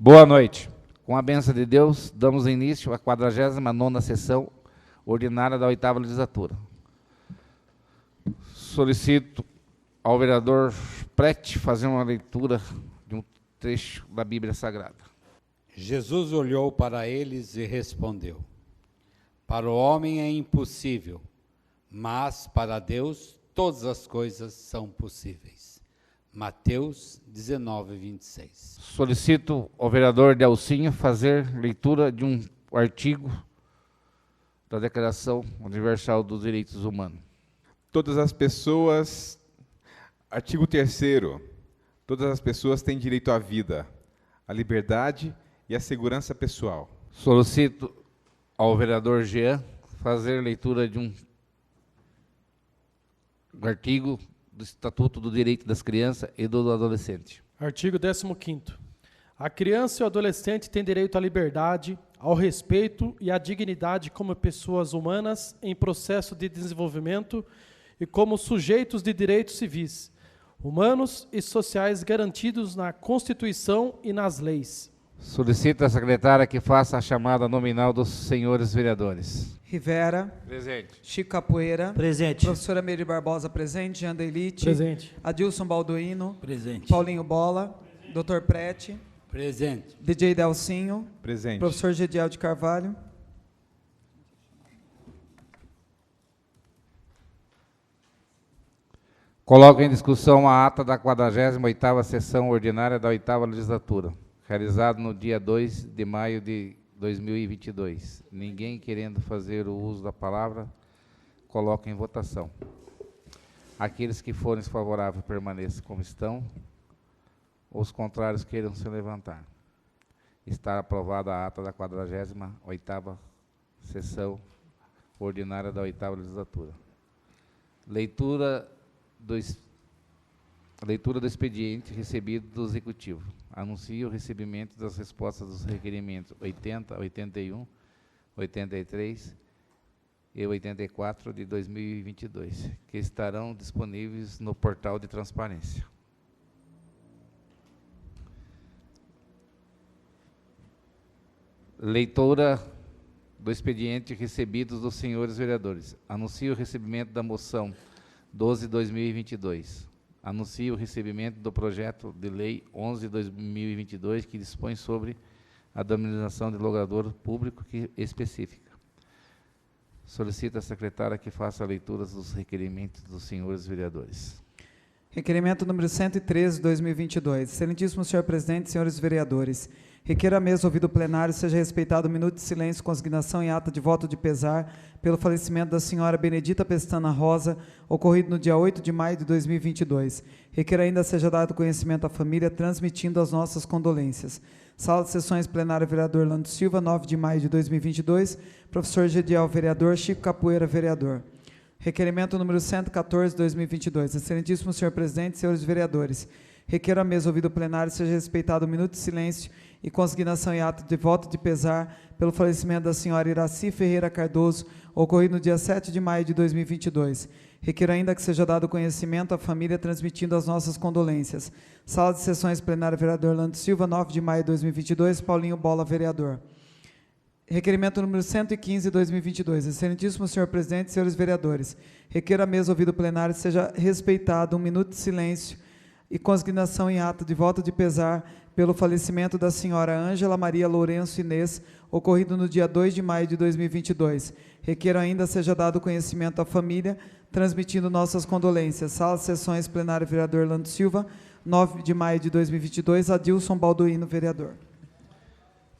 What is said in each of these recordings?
Boa noite. Com a bênção de Deus, damos início à 49ª sessão ordinária da 8ª legislatura. Solicito ao vereador Prete fazer uma leitura de um trecho da Bíblia Sagrada. Jesus olhou para eles e respondeu: para o homem é impossível, mas para Deus todas as coisas são possíveis. Mateus 19, 26. Solicito ao vereador Delcinho fazer leitura de um artigo da Declaração Universal dos Direitos Humanos. Todas as pessoas, artigo 3º, todas as pessoas têm direito à vida, à liberdade e à segurança pessoal. Solicito ao vereador Jean fazer leitura de um artigo do Estatuto do Direito das Crianças e do Adolescente. Artigo 15º. A criança e o adolescente têm direito à liberdade, ao respeito e à dignidade como pessoas humanas em processo de desenvolvimento e como sujeitos de direitos civis, humanos e sociais garantidos na Constituição e nas leis. Solicito à secretária que faça a chamada nominal dos senhores vereadores. Rivera. Presente. Chico Capoeira. Presente. Professora Meire Barbosa, presente. Jean Deilite. Presente. Adilson Balduino. Presente. Paulinho Bola. Dr. Prete. Presente. DJ Delcinho. Presente. Professor Gediel de Carvalho. Coloco em discussão a ata da 48ª sessão ordinária da 8ª legislatura, realizada no dia 2 de maio de 2022. Ninguém querendo fazer o uso da palavra, coloco em votação. Aqueles que forem favoráveis permaneçam como estão, os contrários queiram se levantar. Está aprovada a ata da 48ª sessão ordinária da 8ª legislatura. Leitura do expediente recebido do Executivo. Anuncio o recebimento das respostas dos requerimentos 80, 81, 83 e 84 de 2022, que estarão disponíveis no portal de transparência. Leitura do expediente recebidos dos senhores vereadores. Anuncio o recebimento da moção 12/2022. Anuncio o recebimento do projeto de lei 11/2022, que dispõe sobre a denominação de logrador público específica. Solicito à secretária que faça a leitura dos requerimentos dos senhores vereadores. Requerimento número 113, 2022. Excelentíssimo senhor presidente, senhores vereadores, requer a mesa ouvido o plenário seja respeitado um minuto de silêncio, consignação e ata de voto de pesar pelo falecimento da senhora Benedita Pestana Rosa, ocorrido no dia 8 de maio de 2022. Requer ainda seja dado conhecimento à família, transmitindo as nossas condolências. Sala de sessões plenária, vereador Orlando Silva, 9 de maio de 2022. Professor Gediel, vereador. Chico Capoeira, vereador. Requerimento número 114, 2022. Excelentíssimo senhor presidente, senhores vereadores, requer a mesa ouvido o plenário seja respeitado um minuto de silêncio e consignação e ato de voto de pesar pelo falecimento da senhora Iraci Ferreira Cardoso, ocorrido no dia 7 de maio de 2022. Requer ainda que seja dado conhecimento à família, transmitindo as nossas condolências. Sala de sessões plenária, vereador Orlando Silva, 9 de maio de 2022. Paulinho Bola, vereador. Requerimento número 115, 2022. Excelentíssimo senhor presidente, senhores vereadores, requer a mesa ouvido o plenário seja respeitado um minuto de silêncio e consignação em ato de voto de pesar pelo falecimento da senhora Ângela Maria Lourenço Inês, ocorrido no dia 2 de maio de 2022. Requer ainda seja dado conhecimento à família, transmitindo nossas condolências. Sala de sessões plenária, vereador Orlando Silva, 9 de maio de 2022. Adilson Balduino, vereador.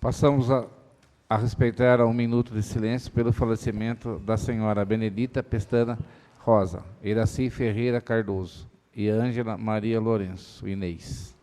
Passamos a respeitar um minuto de silêncio pelo falecimento da senhora Benedita Pestana Rosa, Iraci Ferreira Cardoso e Ângela Maria Lourenço Inês.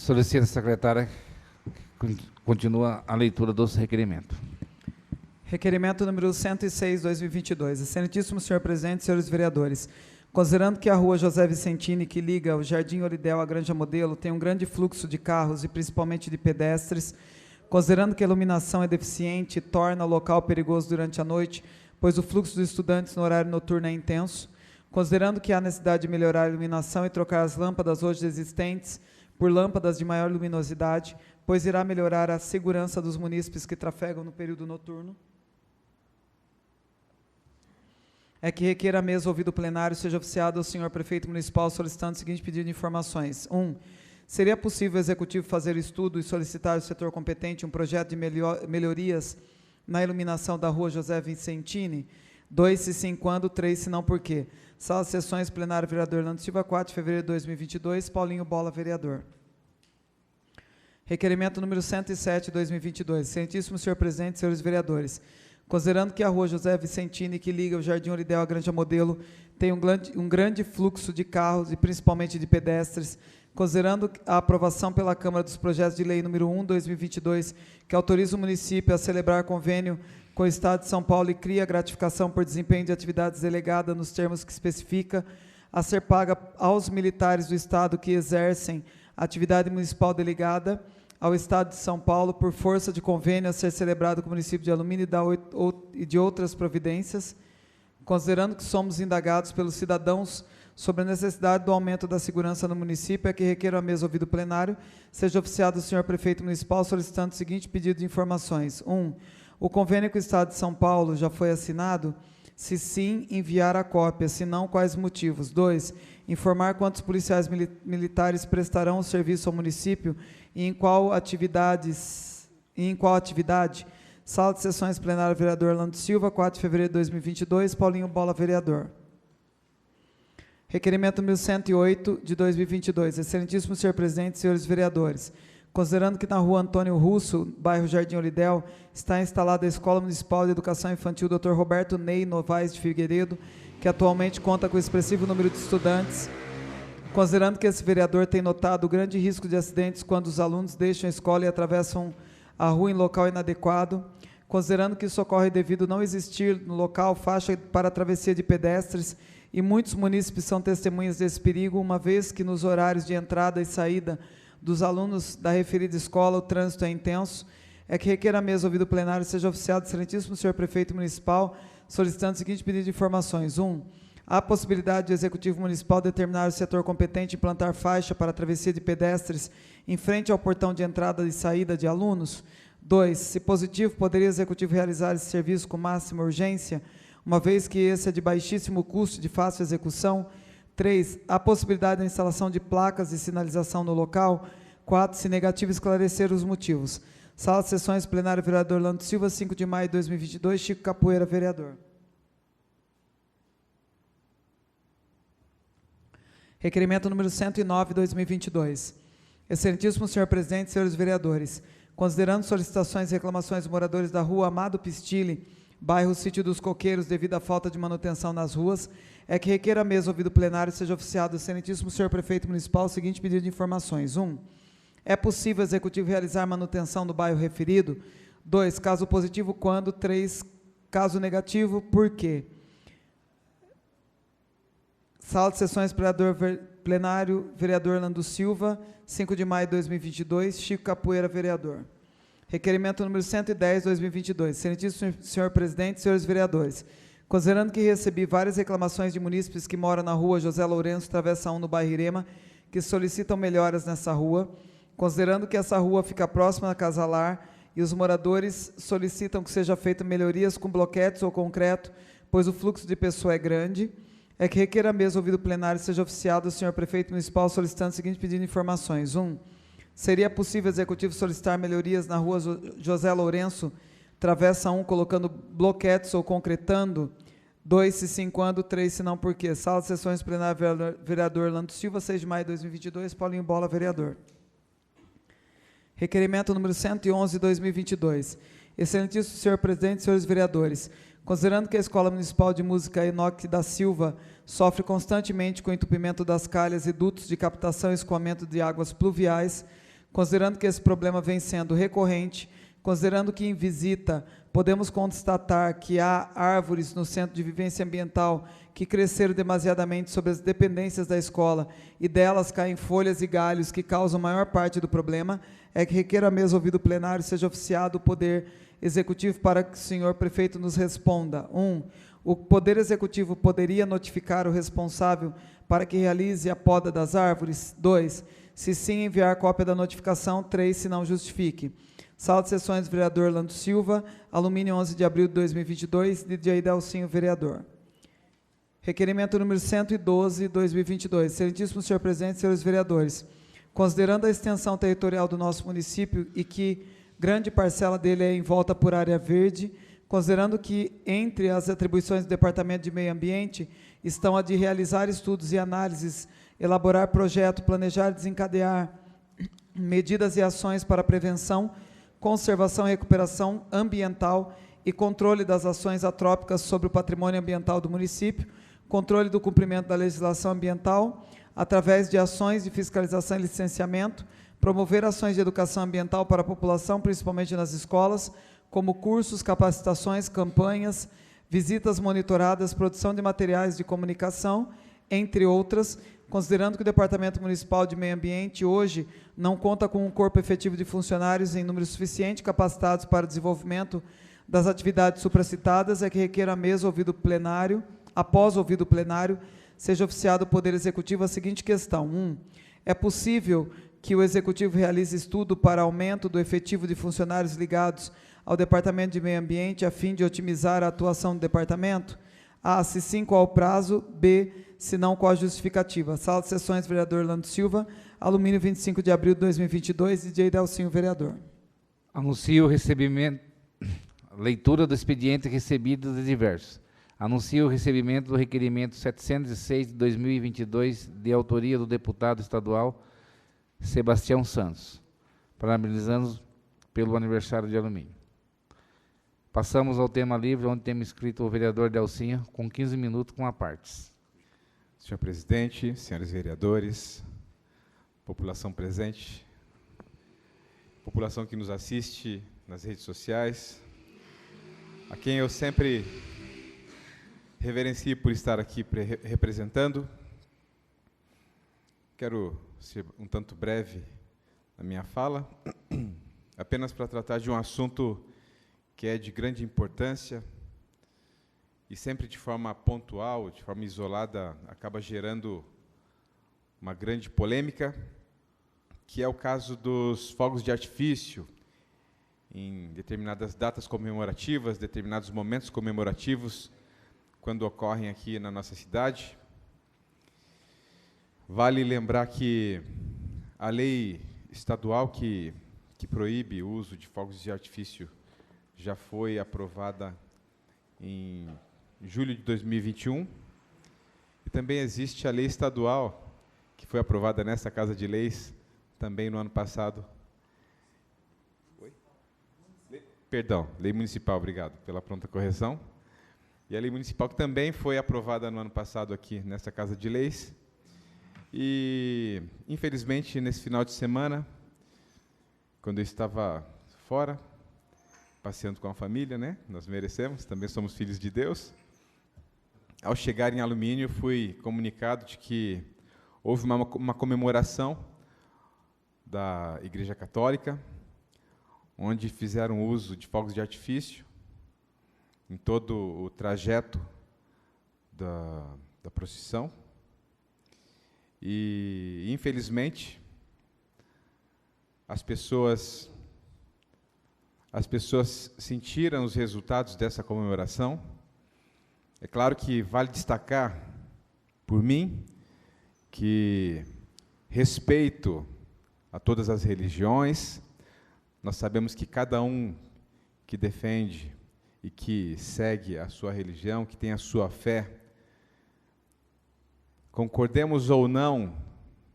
Solicito a secretária que continua a leitura dos requerimentos. Requerimento número 106, 2022. Excelentíssimo senhor presidente, senhores vereadores, considerando que a rua José Vicentini, que liga o Jardim Oridel à Granja Modelo, tem um grande fluxo de carros e principalmente de pedestres, considerando que a iluminação é deficiente e torna o local perigoso durante a noite, pois o fluxo dos estudantes no horário noturno é intenso, considerando que há necessidade de melhorar a iluminação e trocar as lâmpadas hoje existentes por lâmpadas de maior luminosidade, pois irá melhorar a segurança dos munícipes que trafegam no período noturno, é que requer a mesa ouvido plenário seja oficiado ao senhor prefeito municipal solicitando o seguinte pedido de informações. 1. Seria possível o executivo fazer estudo e solicitar ao setor competente um projeto de melhorias na iluminação da rua José Vicentini? 2, se sim, quando? 3, se não, por quê? Sala de sessões, plenário, vereador Orlando Silva, 4 de fevereiro de 2022, Paulinho Bola, vereador. Requerimento número 107, 2022. Excelentíssimo senhor presidente, senhores vereadores, considerando que a rua José Vicentini, que liga o Jardim Oridel à Granja Modelo, tem um grande fluxo de carros e principalmente de pedestres, considerando a aprovação pela Câmara dos projetos de lei número 1/2022, que autoriza o município a celebrar convênio com o Estado de São Paulo e cria gratificação por desempenho de atividades delegada nos termos que especifica, a ser paga aos militares do Estado que exercem atividade municipal delegada ao Estado de São Paulo por força de convênio a ser celebrado com o município de Alumínio e de outras providências, considerando que somos indagados pelos cidadãos sobre a necessidade do aumento da segurança no município, é que requer a mesa ouvido plenário, seja oficiado o senhor prefeito municipal solicitando o seguinte pedido de informações. 1. O convênio com o Estado de São Paulo já foi assinado? Se sim, enviar a cópia, se não, quais motivos? 2. Informar quantos policiais militares prestarão o serviço ao município e em qual atividade? Sala de sessões plenária, vereador Orlando Silva, 4 de fevereiro de 2022, Paulinho Bola, vereador. Requerimento número 108, de 2022. Excelentíssimo senhor presidente, senhores vereadores, considerando que na rua Antônio Russo, bairro Jardim Oridel, está instalada a Escola Municipal de Educação Infantil Dr. Roberto Ney Novaes de Figueiredo, que atualmente conta com expressivo número de estudantes, considerando que esse vereador tem notado o grande risco de acidentes quando os alunos deixam a escola e atravessam a rua em local inadequado, considerando que isso ocorre devido não existir no local faixa para a travessia de pedestres, e muitos munícipes são testemunhas desse perigo, uma vez que nos horários de entrada e saída dos alunos da referida escola o trânsito é intenso, é que requer a mesa ouvido plenário seja oficiado o excelentíssimo senhor prefeito municipal solicitando o seguinte pedido de informações. 1. Há a possibilidade do executivo municipal determinar o setor competente implantar faixa para a travessia de pedestres em frente ao portão de entrada e saída de alunos? 2. Se positivo, poderia o executivo realizar esse serviço com máxima urgência, uma vez que esse é de baixíssimo custo e de fácil execução? 3. Há possibilidade da instalação de placas de sinalização no local? 4. Se negativo, esclarecer os motivos. Sala de sessões plenária, vereador Orlando Silva, 5 de maio de 2022, Chico Capoeira, vereador. Requerimento número 109, 2022. Excelentíssimo senhor presidente, senhores vereadores, considerando solicitações e reclamações dos moradores da rua Amado Pistilli, bairro Sítio dos Coqueiros, devido à falta de manutenção nas ruas, é que requer a mesa ouvido plenário seja oficiado o excelentíssimo senhor prefeito municipal o seguinte pedido de informações. 1. É possível o executivo realizar manutenção do bairro referido? 2. Caso positivo, quando? 3. Caso negativo, por quê? Sala de sessões plenário, vereador Orlando Silva, 5 de maio de 2022, Chico Capoeira, vereador. Requerimento número 110, 2022. Excelentíssimo senhor presidente, senhores vereadores, considerando que recebi várias reclamações de munícipes que moram na rua José Lourenço, Travessa 1, no bairro Irema, que solicitam melhoras nessa rua, considerando que essa rua fica próxima da Casa Lar e os moradores solicitam que seja feita melhorias com bloquetes ou concreto, pois o fluxo de pessoa é grande, é que requer a mesa ouvido plenário seja oficiado o senhor prefeito municipal solicitando o seguinte pedido de informações. 1. Seria possível o executivo solicitar melhorias na rua José Lourenço, Travessa 1, colocando bloquetes ou concretando? 2, se sim, quando? 3, se não, por quê? Sala de sessões plenária, vereador Orlando Silva, 6 de maio de 2022, Paulinho Bola, vereador. Requerimento número 111, 2022. Excelentíssimo senhor presidente, senhores vereadores, considerando que a Escola Municipal de Música Enoque da Silva sofre constantemente com o entupimento das calhas e dutos de captação e escoamento de águas pluviais, considerando que esse problema vem sendo recorrente, considerando que em visita podemos constatar que há árvores no Centro de Vivência Ambiental que cresceram demasiadamente sobre as dependências da escola e delas caem folhas e galhos que causam maior parte do problema, é que requer a mesa ouvido plenário seja oficiado o Poder Executivo para que o senhor prefeito nos responda. 1. O Poder Executivo poderia notificar o responsável para que realize a poda das árvores? 2. Se sim, enviar cópia da notificação. 3. Se não, justifique. Sala de Sessões, vereador Lando Silva, alumínio 11 de abril de 2022, DJ Delcinho, vereador. Requerimento número 112, 2022. Excelentíssimo senhor presidente, senhores vereadores, considerando a extensão territorial do nosso município e que grande parcela dele é envolta por área verde, considerando que entre as atribuições do Departamento de Meio Ambiente estão a de realizar estudos e análises, elaborar projeto, planejar e desencadear medidas e ações para prevenção, conservação e recuperação ambiental e controle das ações atrópicas sobre o patrimônio ambiental do município, controle do cumprimento da legislação ambiental, através de ações de fiscalização e licenciamento, promover ações de educação ambiental para a população, principalmente nas escolas, como cursos, capacitações, campanhas, visitas monitoradas, produção de materiais de comunicação, entre outras, considerando que o Departamento Municipal de Meio Ambiente hoje não conta com um corpo efetivo de funcionários em número suficiente capacitados para o desenvolvimento das atividades supracitadas, é que requer a mesa ouvido plenário, após ouvido plenário, seja oficiado o Poder Executivo a seguinte questão. 1. É possível que o Executivo realize estudo para aumento do efetivo de funcionários ligados ao Departamento de Meio Ambiente a fim de otimizar a atuação do Departamento? A. Se sim, qual o prazo? B. Se não, qual a justificativa? Sala de Sessões, vereador Lando Silva, alumínio 25 de abril de 2022, DJ Delcinho, vereador. Anuncio o recebimento, leitura do expediente recebido de diversos. Anuncio o recebimento do requerimento 706 de 2022, de autoria do deputado estadual Sebastião Santos, parabenizando pelo aniversário de alumínio. Passamos ao tema livre, onde temos inscrito o vereador Delcinho, com 15 minutos, com a partes. Senhor presidente, senhores vereadores, população presente, população que nos assiste nas redes sociais, a quem eu sempre reverencio por estar aqui representando. Quero ser um tanto breve na minha fala, apenas para tratar de um assunto que é de grande importância e sempre de forma pontual, de forma isolada, acaba gerando uma grande polêmica, que é o caso dos fogos de artifício em determinadas datas comemorativas, determinados momentos comemorativos, quando ocorrem aqui na nossa cidade. Vale lembrar que a lei estadual que proíbe o uso de fogos de artifício já foi aprovada em julho de 2021, e também existe a lei estadual, que foi aprovada nessa Casa de Leis, também no ano passado. Perdão, lei municipal, obrigado pela pronta correção. E a lei municipal que também foi aprovada no ano passado aqui nessa Casa de Leis. E, infelizmente, nesse final de semana, quando eu estava fora, passeando com a família, né? Nós merecemos, também somos filhos de Deus. Ao chegar em Alumínio, fui comunicado de que houve uma comemoração da Igreja Católica, onde fizeram uso de fogos de artifício em todo o trajeto da procissão. E, infelizmente, as pessoas sentiram os resultados dessa comemoração. É claro que vale destacar, por mim, que respeito a todas as religiões. Nós sabemos que cada um que defende e que segue a sua religião, que tem a sua fé, concordemos ou não,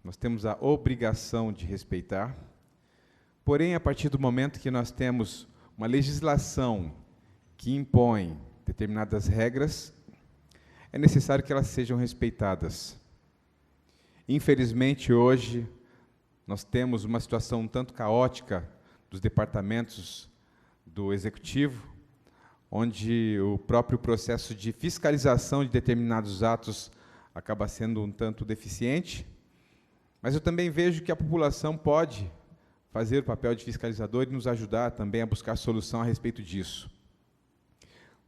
nós temos a obrigação de respeitar. Porém, a partir do momento que nós temos uma legislação que impõe determinadas regras, é necessário que elas sejam respeitadas. Infelizmente, hoje, nós temos uma situação um tanto caótica dos departamentos do Executivo, onde o próprio processo de fiscalização de determinados atos acaba sendo um tanto deficiente, mas eu também vejo que a população pode fazer o papel de fiscalizador e nos ajudar também a buscar solução a respeito disso.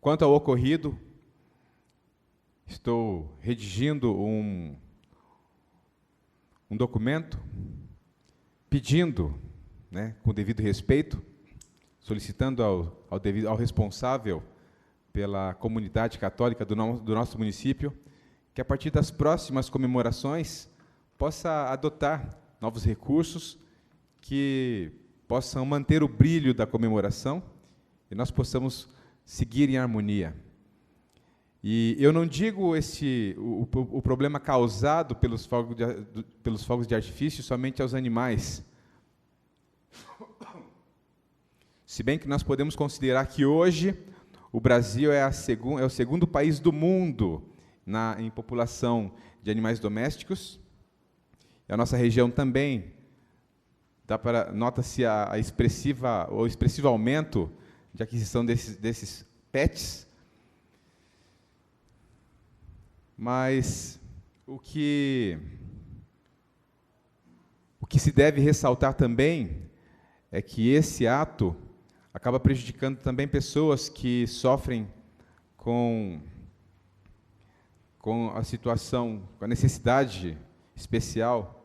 Quanto ao ocorrido, estou redigindo um documento pedindo, com o devido respeito, solicitando ao responsável pela comunidade católica do nosso município, que a partir das próximas comemorações possa adotar novos recursos que possam manter o brilho da comemoração e nós possamos seguir em harmonia. E eu não digo o problema causado pelos fogos de artifício somente aos animais. Se bem que nós podemos considerar que hoje o Brasil é o segundo país do mundo em população de animais domésticos. E a nossa região também nota-se o expressivo aumento de aquisição desses pets. Mas o que se deve ressaltar também é que esse ato acaba prejudicando também pessoas que sofrem com a situação, com a necessidade especial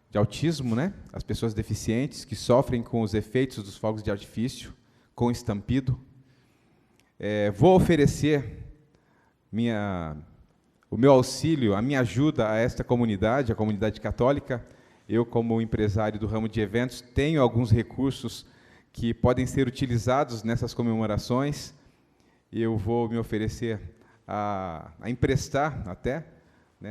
de autismo, as pessoas deficientes que sofrem com os efeitos dos fogos de artifício, com estampido. Vou oferecer o meu auxílio, a minha ajuda a esta comunidade, a comunidade católica. Eu, como empresário do ramo de eventos, tenho alguns recursos que podem ser utilizados nessas comemorações. Eu vou me oferecer a emprestar até.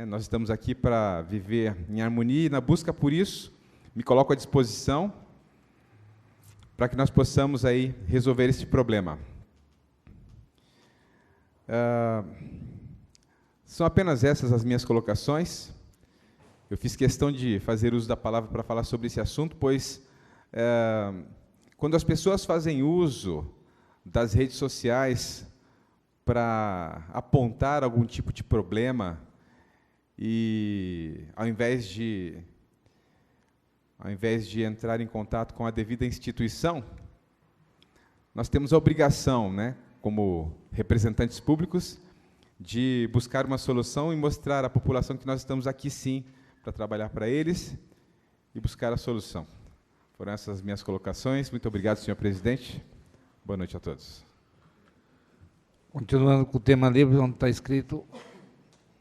Nós estamos aqui para viver em harmonia e na busca por isso, me coloco à disposição para que nós possamos aí resolver esse problema. São apenas essas as minhas colocações. Eu fiz questão de fazer uso da palavra para falar sobre esse assunto, pois quando as pessoas fazem uso das redes sociais para apontar algum tipo de problema e ao invés de entrar em contato com a devida instituição, nós temos a obrigação, como representantes públicos, de buscar uma solução e mostrar à população que nós estamos aqui, sim, para trabalhar para eles e buscar a solução. Foram essas as minhas colocações. Muito obrigado, senhor presidente. Boa noite a todos. Continuando com o tema livre, onde está escrito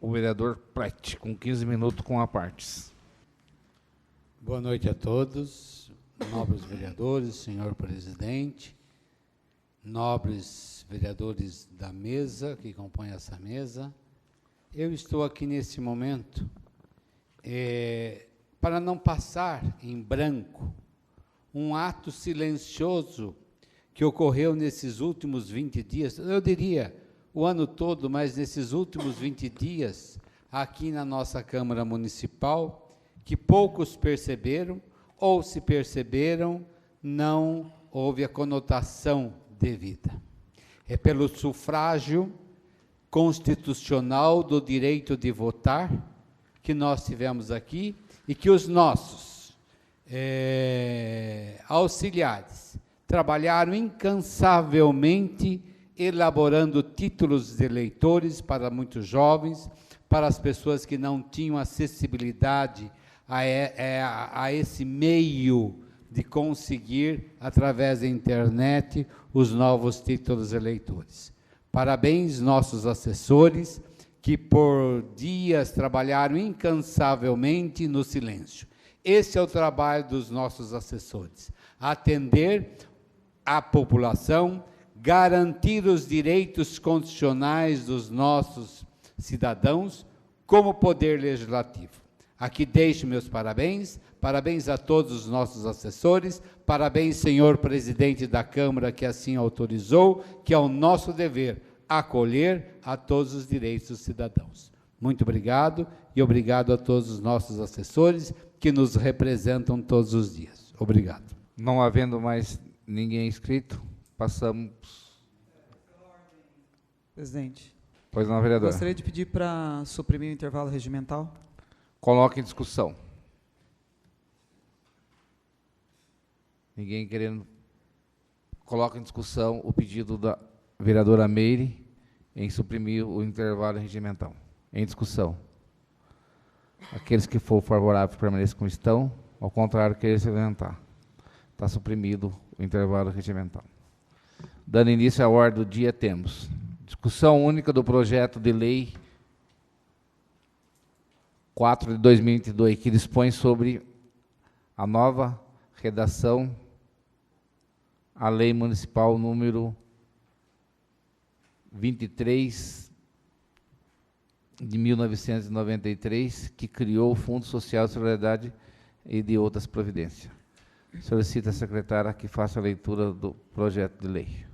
o vereador Platt, com 15 minutos com a partes. Boa noite a todos, nobres vereadores, senhor presidente, nobres vereadores da mesa, que compõem essa mesa. Eu estou aqui nesse momento para não passar em branco um ato silencioso que ocorreu nesses últimos 20 dias, eu diria o ano todo, mas nesses últimos 20 dias, aqui na nossa Câmara Municipal, que poucos perceberam, ou se perceberam, não houve a conotação devida. É pelo sufrágio constitucional do direito de votar que nós tivemos aqui e que os nossos auxiliares trabalharam incansavelmente elaborando títulos de eleitores para muitos jovens, para as pessoas que não tinham acessibilidade a esse meio de conseguir, através da internet, os novos títulos eleitores. Parabéns, nossos assessores, que por dias trabalharam incansavelmente no silêncio. Esse é o trabalho dos nossos assessores, atender a população, garantir os direitos constitucionais dos nossos cidadãos como poder legislativo. Aqui deixo meus parabéns, parabéns a todos os nossos assessores, parabéns, senhor presidente da Câmara, que assim autorizou, que é o nosso dever acolher a todos os direitos dos cidadãos. Muito obrigado e obrigado a todos os nossos assessores que nos representam todos os dias. Obrigado. Não havendo mais ninguém inscrito, passamos. Presidente, Pois não, vereador. gostaria de pedir para suprimir o intervalo regimental. Coloque em discussão. Ninguém querendo. Coloca em discussão o pedido da vereadora Meire em suprimir o intervalo regimental. Em discussão. Aqueles que for favoráveis permaneçam como estão, ao contrário, querer se levantar. Está suprimido o intervalo regimental. Dando início à ordem do dia, temos discussão única do projeto de lei 4 de 2022, que dispõe sobre a nova redação à lei municipal número 23 de 1993, que criou o Fundo Social de Solidariedade e de outras providências. Solicito a secretária que faça a leitura do projeto de lei.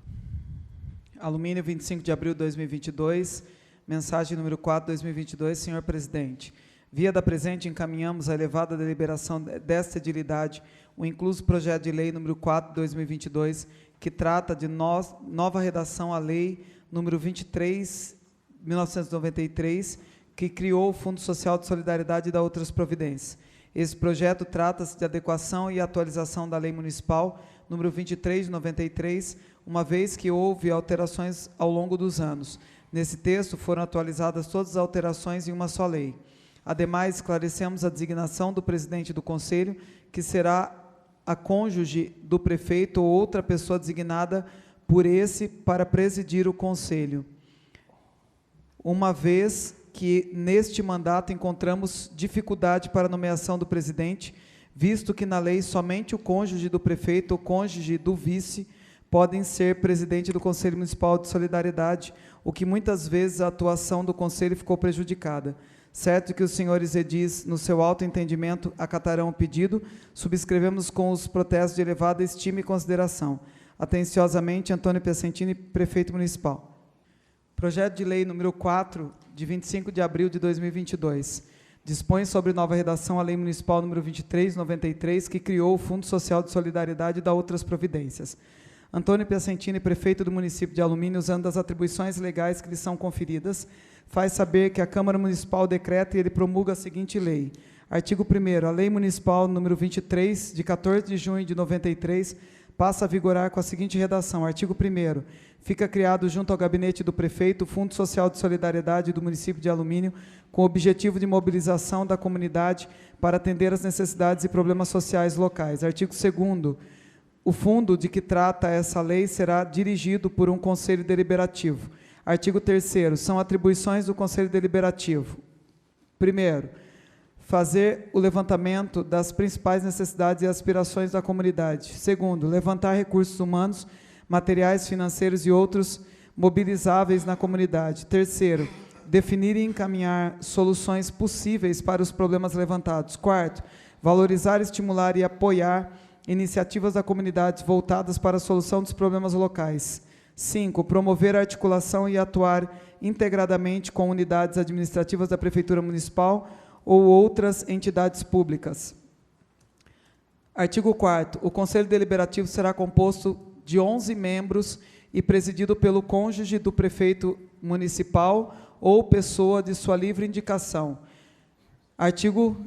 Alumínio, 25 de abril de 2022, mensagem número 4 de 2022, senhor presidente. Via da presente, encaminhamos a elevada deliberação desta edilidade o incluso projeto de lei número 4 de 2022, que trata de nova redação à lei número 23 de 1993, que criou o Fundo Social de Solidariedade e da outras providências. Esse projeto trata-se de adequação e atualização da lei municipal número 23 de 93, uma vez que houve alterações ao longo dos anos. Nesse texto foram atualizadas todas as alterações em uma só lei. Ademais, esclarecemos a designação do presidente do Conselho, que será a cônjuge do prefeito ou outra pessoa designada por esse para presidir o Conselho, uma vez que neste mandato encontramos dificuldade para a nomeação do presidente, visto que na lei somente o cônjuge do prefeito ou cônjuge do vice podem ser presidente do Conselho Municipal de Solidariedade, o que muitas vezes a atuação do Conselho ficou prejudicada. Certo que os senhores edis, no seu alto entendimento, acatarão o pedido, subscrevemos com os protestos de elevada estima e consideração. Atenciosamente, Antônio Piacentini, Prefeito Municipal. Projeto de Lei número 4, de 25 de abril de 2022. Dispõe sobre nova redação a Lei Municipal número 23, 93, que criou o Fundo Social de Solidariedade e da outras providências. Antônio Piacentini, Prefeito do município de Alumínio, usando as atribuições legais que lhe são conferidas, faz saber que a Câmara Municipal decreta e ele promulga a seguinte lei. Artigo 1º, a Lei Municipal número 23, de 14 de junho de 93, passa a vigorar com a seguinte redação. Artigo 1º, fica criado junto ao gabinete do prefeito o Fundo Social de Solidariedade do município de Alumínio, com o objetivo de mobilização da comunidade para atender às necessidades e problemas sociais locais. Artigo 2º, o fundo de que trata essa lei será dirigido por um conselho deliberativo. Artigo 3º, são atribuições do Conselho Deliberativo. Primeiro, fazer o levantamento das principais necessidades e aspirações da comunidade. Segundo, levantar recursos humanos, materiais, financeiros e outros mobilizáveis na comunidade. Terceiro, definir e encaminhar soluções possíveis para os problemas levantados. Quarto, valorizar, estimular e apoiar iniciativas da comunidade voltadas para a solução dos problemas locais. 5. Promover a articulação e atuar integradamente com unidades administrativas da Prefeitura Municipal ou outras entidades públicas. Artigo 4º. O Conselho Deliberativo será composto de 11 membros e presidido pelo cônjuge do prefeito municipal ou pessoa de sua livre indicação. Artigo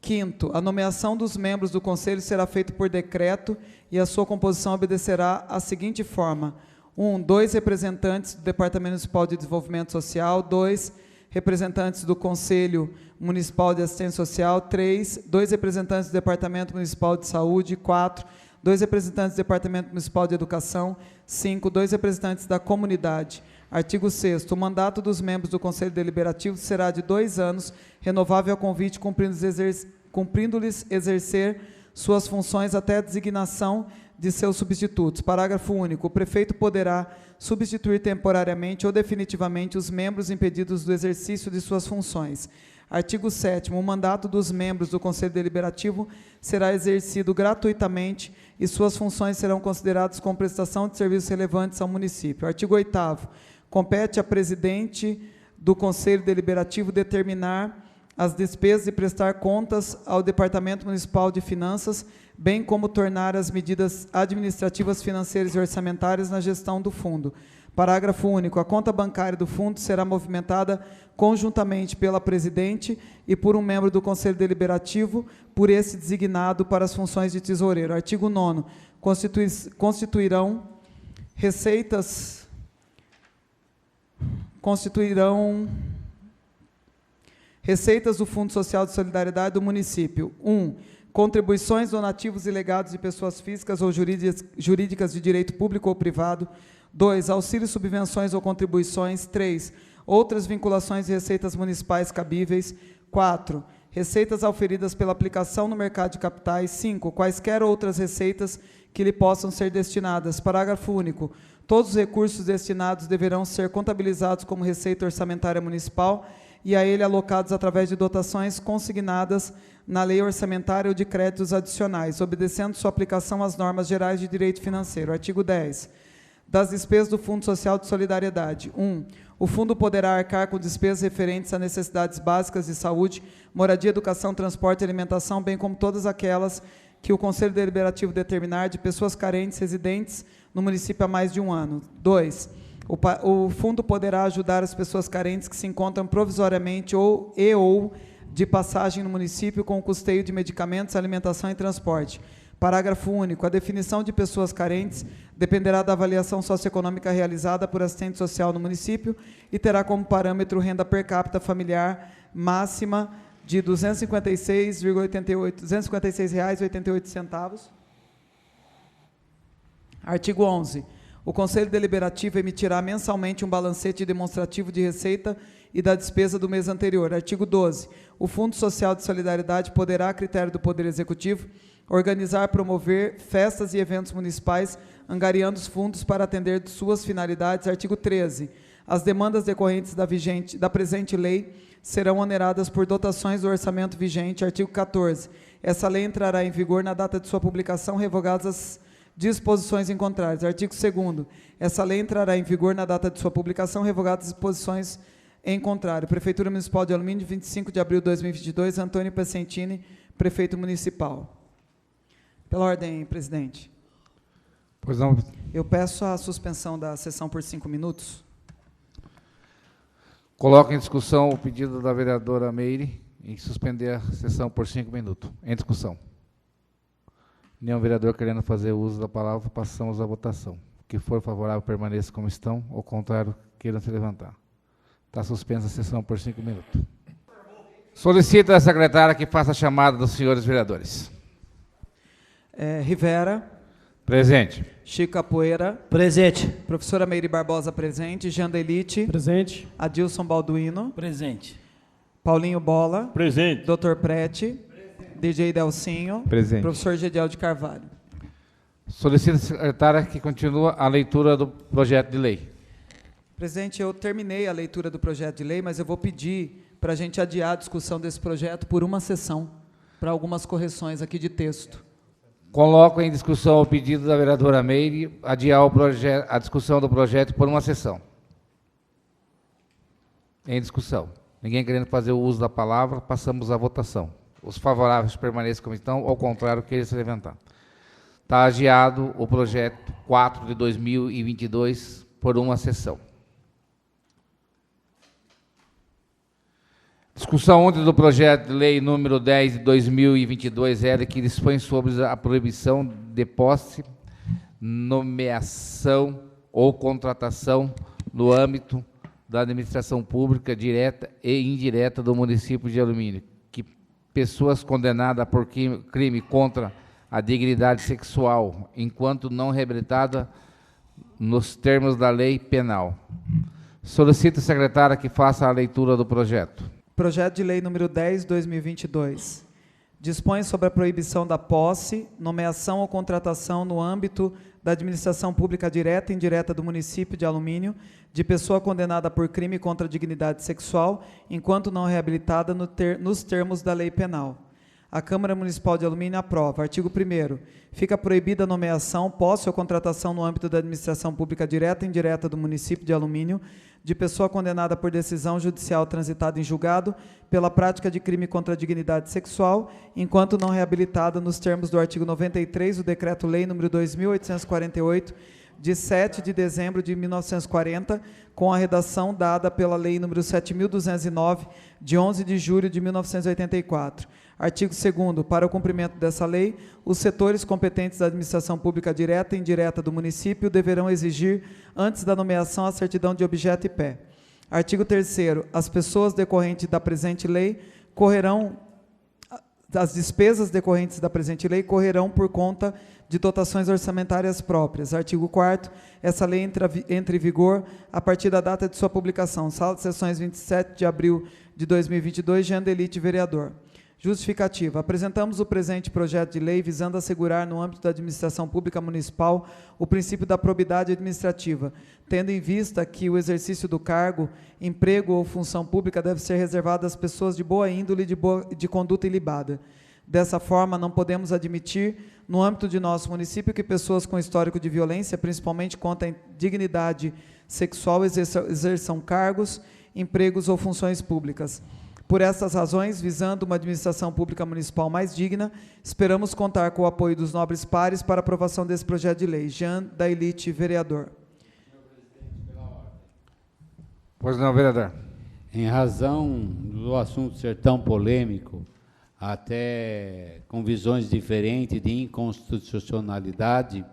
5º. A nomeação dos membros do Conselho será feita por decreto e a sua composição obedecerá à seguinte forma. 2 representantes do Departamento Municipal de Desenvolvimento Social. 2 representantes do Conselho Municipal de Assistência Social. 3 2 representantes do Departamento Municipal de Saúde. 4 2 representantes do Departamento Municipal de Educação. 5 2 representantes da comunidade. Artigo 6º. O mandato dos membros do Conselho Deliberativo será de 2 anos, renovável a convite, cumprindo-lhes exercer suas funções até a designação de seus substitutos. Parágrafo único. O prefeito poderá substituir temporariamente ou definitivamente os membros impedidos do exercício de suas funções. Artigo 7º. O mandato dos membros do Conselho Deliberativo será exercido gratuitamente e suas funções serão consideradas como prestação de serviços relevantes ao município. Artigo 8º. Compete a presidente do Conselho Deliberativo determinar as despesas e prestar contas ao Departamento Municipal de Finanças, bem como tornar as medidas administrativas, financeiras e orçamentárias na gestão do fundo. Parágrafo único. A conta bancária do fundo será movimentada conjuntamente pela presidente e por um membro do Conselho Deliberativo, por esse designado para as funções de tesoureiro. Artigo 9º. Constituirão receitas do Fundo Social de Solidariedade do município. 1. Contribuições, donativos e legados de pessoas físicas ou jurídicas de direito público ou privado. 2. Auxílios, subvenções ou contribuições. 3. Outras vinculações e receitas municipais cabíveis. 4. Receitas auferidas pela aplicação no mercado de capitais. 5. Quaisquer outras receitas que lhe possam ser destinadas. Parágrafo único. Todos os recursos destinados deverão ser contabilizados como receita orçamentária municipal e a ele alocados através de dotações consignadas na lei orçamentária ou de créditos adicionais, obedecendo sua aplicação às normas gerais de direito financeiro. Artigo 10. Das despesas do Fundo Social de Solidariedade. 1. O fundo poderá arcar com despesas referentes a necessidades básicas de saúde, moradia, educação, transporte e alimentação, bem como todas aquelas que o Conselho Deliberativo determinar de pessoas carentes residentes no município há mais de um ano. 2. O fundo poderá ajudar as pessoas carentes que se encontram provisoriamente ou de passagem no município com o custeio de medicamentos, alimentação e transporte. Parágrafo único. A definição de pessoas carentes dependerá da avaliação socioeconômica realizada por assistente social no município e terá como parâmetro renda per capita familiar máxima de R$ 256,88. Artigo 11. O Conselho Deliberativo emitirá mensalmente um balancete demonstrativo de receita e da despesa do mês anterior. Artigo 12. O Fundo Social de Solidariedade poderá, a critério do Poder Executivo, organizar, promover festas e eventos municipais, angariando os fundos para atender suas finalidades. Artigo 13. As demandas decorrentes da presente lei serão oneradas por dotações do orçamento vigente. Artigo 14. Essa lei entrará em vigor na data de sua publicação, revogadas as disposições em contrário. Artigo 2º. Essa lei entrará em vigor na data de sua publicação, revogadas as disposições em contrário. Prefeitura Municipal de Alumínio, 25 de abril de 2022, Antônio Pacentini, Prefeito Municipal. Pela ordem, presidente. Pois não. Eu peço a suspensão da sessão por 5 minutos. Coloco em discussão o pedido da vereadora Meire em suspender a sessão por 5 minutos. Em discussão. Nenhum vereador querendo fazer uso da palavra, passamos à votação. O que for favorável, permaneça como estão, ao contrário, queiram se levantar. Está suspensa a sessão por 5 minutos. Solicito a secretária que faça a chamada dos senhores vereadores. Rivera. Presente. Chico Capoeira. Presente. Professora Meire Barbosa, presente. Jandelite. Presente. Adilson Balduino. Presente. Paulinho Bola. Presente. Dr. Prete. DJ Delcinho. Presente. Professor Gediel de Carvalho. Solicito a secretária que continue a leitura do projeto de lei. Presidente, eu terminei a leitura do projeto de lei, mas eu vou pedir para a gente adiar a discussão desse projeto por uma sessão, para algumas correções aqui de texto. Coloco em discussão o pedido da vereadora Meire adiar a discussão do projeto por uma sessão. Em discussão. Ninguém querendo fazer o uso da palavra, passamos à votação. Os favoráveis permaneçam como estão, ao contrário, queiram se levantar. Está adiado o projeto 4 de 2022 por uma sessão. Discussão ontem do projeto de lei número 10 de 2022, que dispõe sobre a proibição de posse, nomeação ou contratação no âmbito da administração pública direta e indireta do município de Alumínio, que pessoas condenadas por crime contra a dignidade sexual, enquanto não reabilitada nos termos da lei penal. Solicito, secretária, que faça a leitura do projeto. Projeto de lei número 10, 2022. Dispõe sobre a proibição da posse, nomeação ou contratação no âmbito da administração pública direta e indireta do município de Alumínio, de pessoa condenada por crime contra a dignidade sexual, enquanto não reabilitada nos termos da lei penal. A Câmara Municipal de Alumínio aprova. Artigo 1º. Fica proibida a nomeação, posse ou contratação no âmbito da administração pública direta e indireta do município de Alumínio de pessoa condenada por decisão judicial transitada em julgado pela prática de crime contra a dignidade sexual, enquanto não reabilitada nos termos do artigo 93 do Decreto-Lei nº 2.848, de 7 de dezembro de 1940, com a redação dada pela Lei nº 7.209, de 11 de julho de 1984. Artigo 2º. Para o cumprimento dessa lei, os setores competentes da administração pública direta e indireta do município deverão exigir, antes da nomeação, a certidão de objeto e pé. Artigo 3º. As pessoas decorrentes da presente lei correrão, as despesas decorrentes da presente lei correrão por conta de dotações orçamentárias próprias. Artigo 4º. Essa lei entra em vigor a partir da data de sua publicação. Sala de Sessões, 27 de abril de 2022, Jean Delite, vereador. Justificativa. Apresentamos o presente projeto de lei visando assegurar, no âmbito da administração pública municipal, o princípio da probidade administrativa, tendo em vista que o exercício do cargo, emprego ou função pública deve ser reservado às pessoas de boa índole e de conduta ilibada. Dessa forma, não podemos admitir, no âmbito de nosso município, que pessoas com histórico de violência, principalmente contra a dignidade sexual, exerçam cargos, empregos ou funções públicas. Por essas razões, visando uma administração pública municipal mais digna, esperamos contar com o apoio dos nobres pares para a aprovação desse projeto de lei. Jean Dailite, vereador. Pois não, vereador. Em razão do assunto ser tão polêmico, até com visões diferentes de inconstitucionalidade,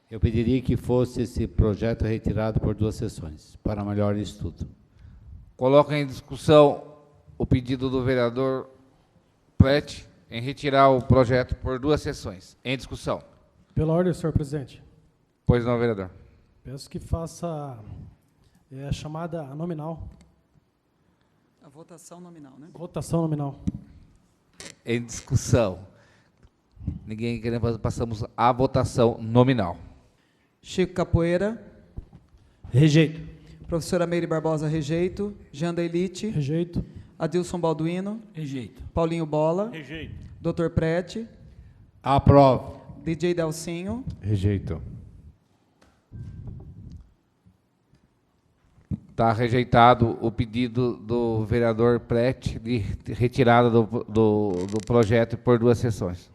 eu pediria que fosse esse projeto retirado por 2 sessões, para melhor estudo. Coloca em discussão o pedido do vereador Prete em retirar o projeto por 2 sessões. Em discussão. Pela ordem, senhor presidente. Pois não, vereador. Peço que faça a chamada nominal. A votação nominal, né? Votação nominal. Em discussão. Ninguém querendo, passamos à votação nominal. Chico Capoeira. Rejeito. Professora Meire Barbosa, rejeito. Jean Dailite. Rejeito. Adilson Balduino. Rejeito. Paulinho Bola. Rejeito. Dr. Prete. Aprovo. DJ Delcinho. Rejeito. Está rejeitado o pedido do vereador Prete de retirada do projeto por 2 sessões.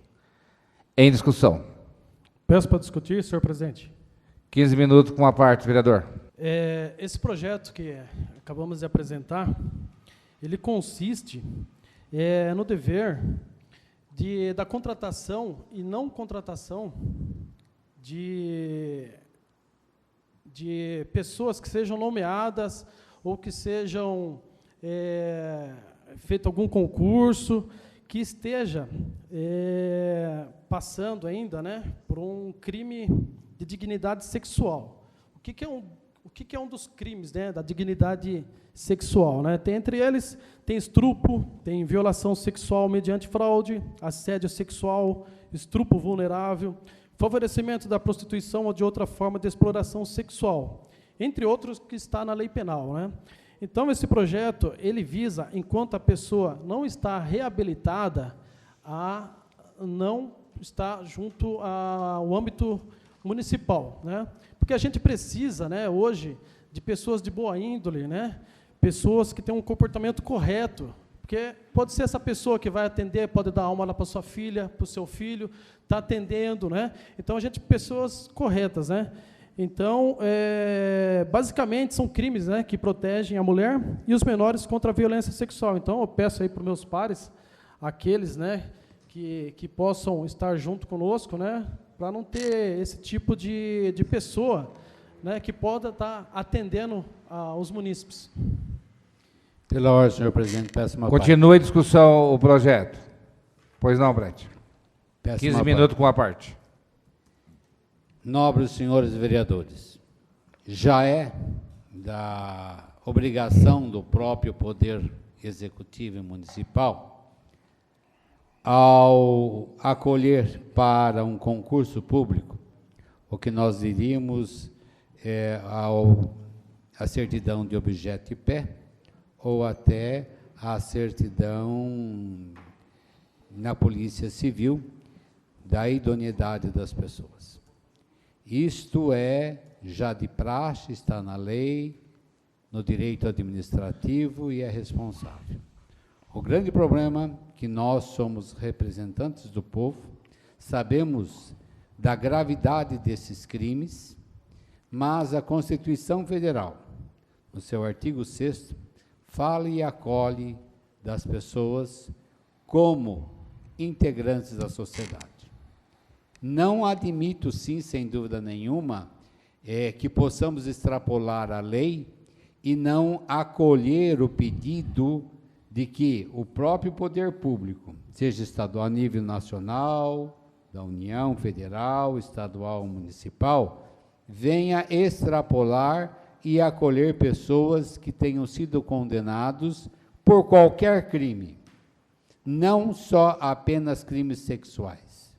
Em discussão. Peço para discutir, senhor presidente. 15 minutos com a parte, vereador. Esse projeto que acabamos de apresentar, ele consiste no dever da contratação e não contratação de pessoas que sejam nomeadas ou que sejam feito algum concurso que esteja passando ainda, né, por um crime de dignidade sexual. O que é um dos crimes, né, da dignidade sexual, né? Entre eles tem estupro, tem violação sexual mediante fraude, assédio sexual, estupro vulnerável, favorecimento da prostituição ou de outra forma de exploração sexual, entre outros que está na lei penal, né? Então, esse projeto, ele visa, enquanto a pessoa não está reabilitada, a não estar junto ao âmbito municipal, né? Porque a gente precisa, né, hoje, de pessoas de boa índole, né? Pessoas que têm um comportamento correto, porque pode ser essa pessoa que vai atender, pode dar alma lá para sua filha, para o seu filho, está atendendo, né? Então, pessoas corretas, né? Então, basicamente, são crimes, né, que protegem a mulher e os menores contra a violência sexual. Então, eu peço aí para os meus pares, aqueles, né, que possam estar junto conosco, né, para não ter esse tipo de pessoa, né, que possa estar atendendo aos munícipes. Pela ordem, senhor presidente, peço uma Continua em discussão o projeto. Pois não, Brett. parte. 15 minutos com a parte. Nobres senhores vereadores, já é da obrigação do próprio Poder Executivo e Municipal, ao acolher para um concurso público, o que nós diríamos a certidão de objeto e pé, ou até a certidão na Polícia Civil da idoneidade das pessoas. Isto é já de praxe, está na lei, no direito administrativo e é responsável. O grande problema é que nós somos representantes do povo, sabemos da gravidade desses crimes, mas a Constituição Federal, no seu artigo 6º, fala e acolhe das pessoas como integrantes da sociedade. Não admito, sim, sem dúvida nenhuma, que possamos extrapolar a lei e não acolher o pedido de que o próprio poder público, seja estadual a nível nacional, da União Federal, estadual, municipal, venha extrapolar e acolher pessoas que tenham sido condenados por qualquer crime, não só apenas crimes sexuais,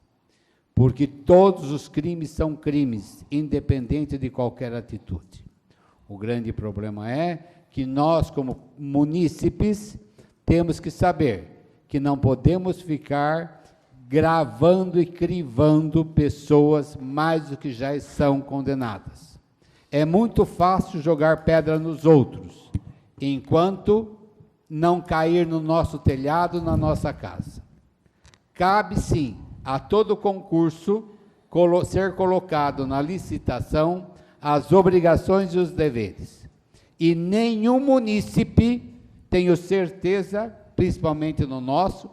porque todos os crimes são crimes, independente de qualquer atitude. O grande problema é que nós, como munícipes, temos que saber que não podemos ficar gravando e crivando pessoas mais do que já são condenadas. É muito fácil jogar pedra nos outros, enquanto não cair no nosso telhado, na nossa casa. Cabe, sim, a todo concurso ser colocado na licitação as obrigações e os deveres. E nenhum munícipe, tenho certeza, principalmente no nosso,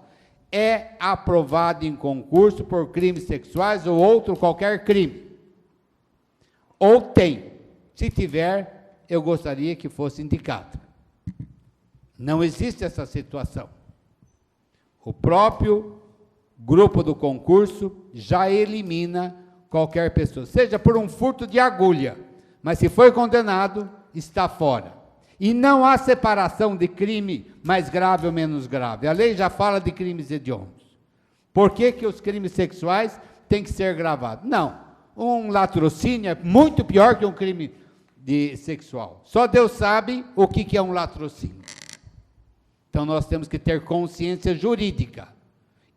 é aprovado em concurso por crimes sexuais ou outro qualquer crime. Ou tem. Se tiver, eu gostaria que fosse indicado. Não existe essa situação. O próprio grupo do concurso já elimina qualquer pessoa, seja por um furto de agulha, mas se foi condenado, está fora. E não há separação de crime mais grave ou menos grave. A lei já fala de crimes hediondos. Por que que os crimes sexuais têm que ser gravados? Não. Um latrocínio é muito pior que um crime sexual. Só Deus sabe o que é um latrocínio. Então, nós temos que ter consciência jurídica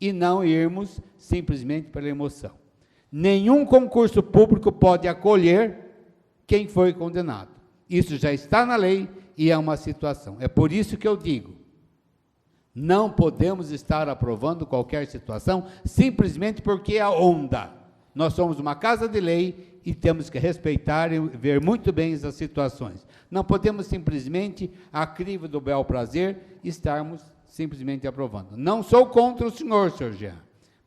e não irmos simplesmente pela emoção. Nenhum concurso público pode acolher quem foi condenado. Isso já está na lei e é uma situação. É por isso que eu digo, não podemos estar aprovando qualquer situação simplesmente porque é onda. Nós somos uma casa de lei e temos que respeitar e ver muito bem essas situações. Não podemos simplesmente, a crivo do bel prazer, estarmos simplesmente aprovando. Não sou contra o senhor Jean.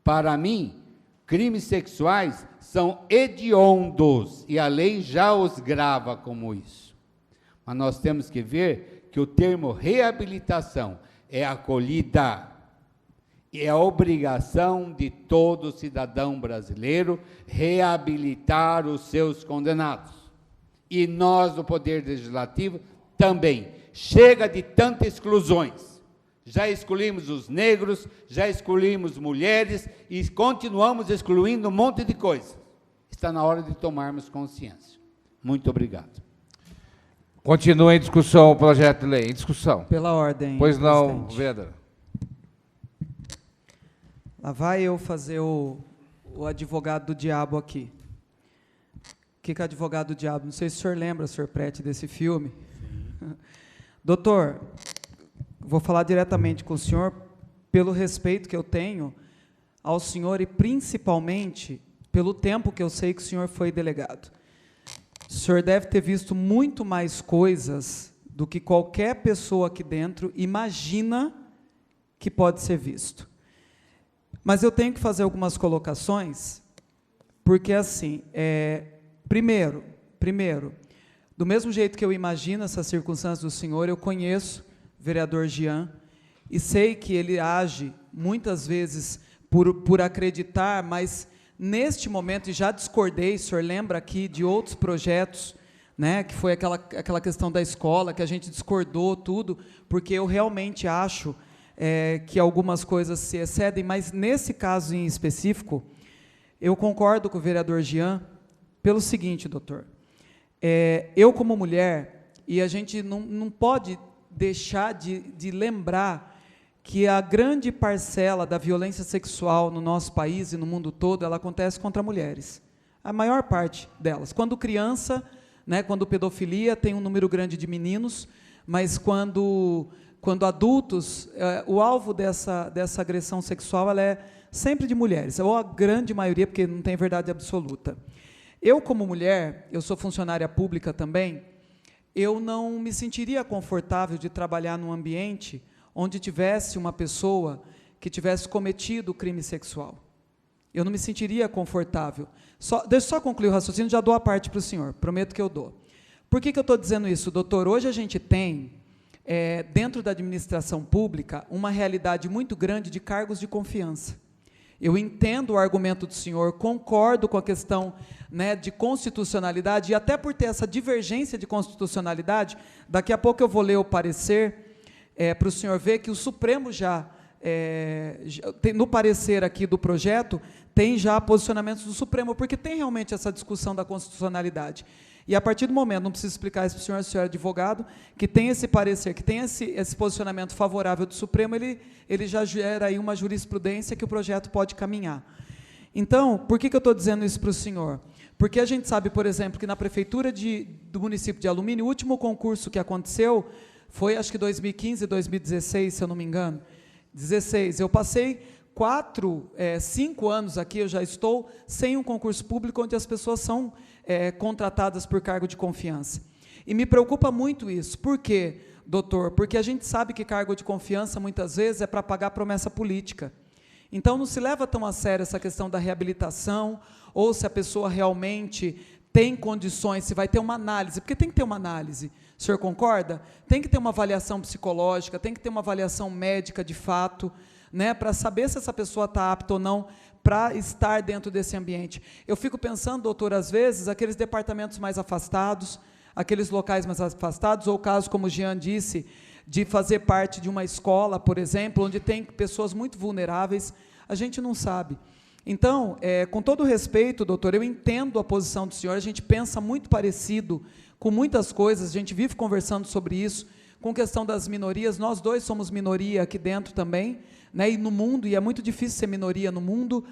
Para mim, crimes sexuais são hediondos e a lei já os grava como isso. Mas nós temos que ver que o termo reabilitação é acolhida. É a obrigação de todo cidadão brasileiro reabilitar os seus condenados. E nós, do Poder Legislativo, também. Chega de tantas exclusões. Já excluímos os negros, já excluímos mulheres e continuamos excluindo um monte de coisas. Está na hora de tomarmos consciência. Muito obrigado. Continua em discussão o projeto de lei. Em discussão. Pela ordem, Pois não, presidente. Vedra. Lá vai eu fazer o advogado do diabo aqui. O que é advogado do diabo? Não sei se o senhor lembra, senhor Prete, desse filme. Doutor, vou falar diretamente com o senhor pelo respeito que eu tenho ao senhor e principalmente pelo tempo que eu sei que o senhor foi delegado. O senhor deve ter visto muito mais coisas do que qualquer pessoa aqui dentro imagina que pode ser visto. Mas eu tenho que fazer algumas colocações, porque assim, primeiro, do mesmo jeito que eu imagino essas circunstâncias do senhor, eu conheço o vereador Jean, e sei que ele age muitas vezes por acreditar, mas neste momento, e já discordei, o senhor lembra aqui de outros projetos, né, que foi aquela questão da escola, que a gente discordou tudo, porque eu realmente acho que algumas coisas se excedem, mas nesse caso em específico, eu concordo com o vereador Jean, pelo seguinte, doutor, eu como mulher, e a gente não pode deixar de lembrar que a grande parcela da violência sexual no nosso país e no mundo todo, ela acontece contra mulheres. A maior parte delas. Quando criança, né, quando pedofilia, tem um número grande de meninos, mas quando adultos, o alvo dessa agressão sexual, ela é sempre de mulheres, ou a grande maioria, porque não tem verdade absoluta. Eu, como mulher, eu sou funcionária pública também, eu não me sentiria confortável de trabalhar num ambiente onde tivesse uma pessoa que tivesse cometido crime sexual. Eu não me sentiria confortável. Deixa eu só concluir o raciocínio, já dou a parte para o senhor, prometo que eu dou. Por que eu estou dizendo isso, doutor? Hoje a gente tem, dentro da administração pública, uma realidade muito grande de cargos de confiança. Eu entendo o argumento do senhor, concordo com a questão, né, de constitucionalidade, e até por ter essa divergência de constitucionalidade, daqui a pouco eu vou ler o parecer, para o senhor ver que o Supremo no parecer aqui do projeto, tem já posicionamentos do Supremo, porque tem realmente essa discussão da constitucionalidade. E a partir do momento, não preciso explicar isso para o senhor é advogado, que tem esse parecer, que tem esse posicionamento favorável do Supremo, ele já gera aí uma jurisprudência que o projeto pode caminhar. Então, por que eu estou dizendo isso para o senhor? Porque a gente sabe, por exemplo, que na prefeitura do município de Alumínio, o último concurso que aconteceu foi, acho que 2015, 2016, se eu não me engano, 16. Eu passei 5 anos aqui, eu já estou sem um concurso público onde as pessoas são contratadas por cargo de confiança. E me preocupa muito isso. Por quê, doutor? Porque a gente sabe que cargo de confiança, muitas vezes, é para pagar promessa política. Então, não se leva tão a sério essa questão da reabilitação, ou se a pessoa realmente tem condições, se vai ter uma análise, porque tem que ter uma análise. O senhor concorda? Tem que ter uma avaliação psicológica, tem que ter uma avaliação médica de fato, né, para saber se essa pessoa está apta ou não para estar dentro desse ambiente. Eu fico pensando, doutor, às vezes, aqueles departamentos mais afastados, aqueles locais mais afastados, ou o caso, como o Jean disse, de fazer parte de uma escola, por exemplo, onde tem pessoas muito vulneráveis, a gente não sabe. Então, com todo respeito, doutor, eu entendo a posição do senhor, a gente pensa muito parecido com muitas coisas, a gente vive conversando sobre isso, com questão das minorias, nós dois somos minoria aqui dentro também, né, e no mundo, e é muito difícil ser minoria no mundo,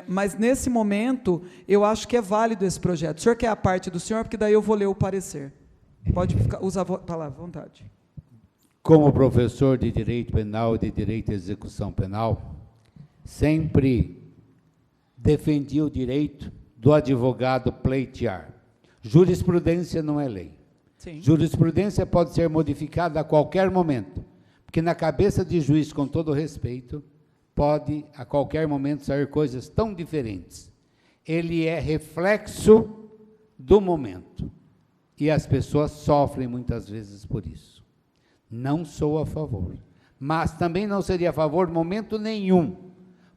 mas nesse momento, eu acho que é válido esse projeto. O senhor quer a parte do senhor, porque daí eu vou ler o parecer. Pode usar a palavra, à vontade. Como professor de Direito Penal e de Direito à Execução Penal, sempre defendi o direito do advogado pleitear. Jurisprudência não é lei. Sim. Jurisprudência pode ser modificada a qualquer momento, porque na cabeça de juiz, com todo respeito, pode a qualquer momento sair coisas tão diferentes. Ele é reflexo do momento, e as pessoas sofrem muitas vezes por isso. Não sou a favor, mas também não seria a favor em momento nenhum,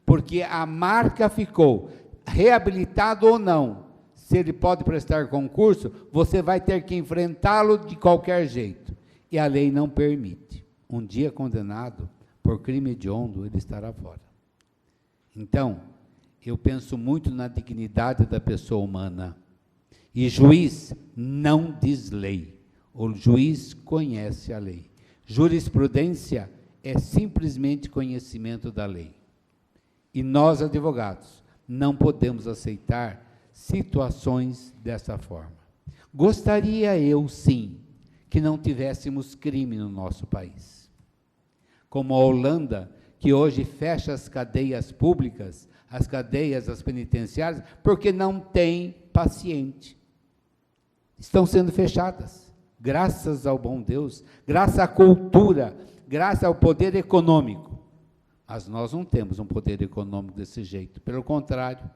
porque a marca ficou, reabilitado ou não, se ele pode prestar concurso, você vai ter que enfrentá-lo de qualquer jeito, e a lei não permite. Um dia condenado por crime hediondo, ele estará fora. Então, eu penso muito na dignidade da pessoa humana, e juiz não diz lei, o juiz conhece a lei. Jurisprudência é simplesmente conhecimento da lei. E nós, advogados, não podemos aceitar situações dessa forma. Gostaria eu, sim, que não tivéssemos crime no nosso país. Como a Holanda, que hoje fecha as cadeias públicas, as cadeias, as penitenciárias, porque não tem paciente. Estão sendo fechadas, graças ao bom Deus, graças à cultura, graças ao poder econômico. Mas nós não temos um poder econômico desse jeito. Pelo contrário,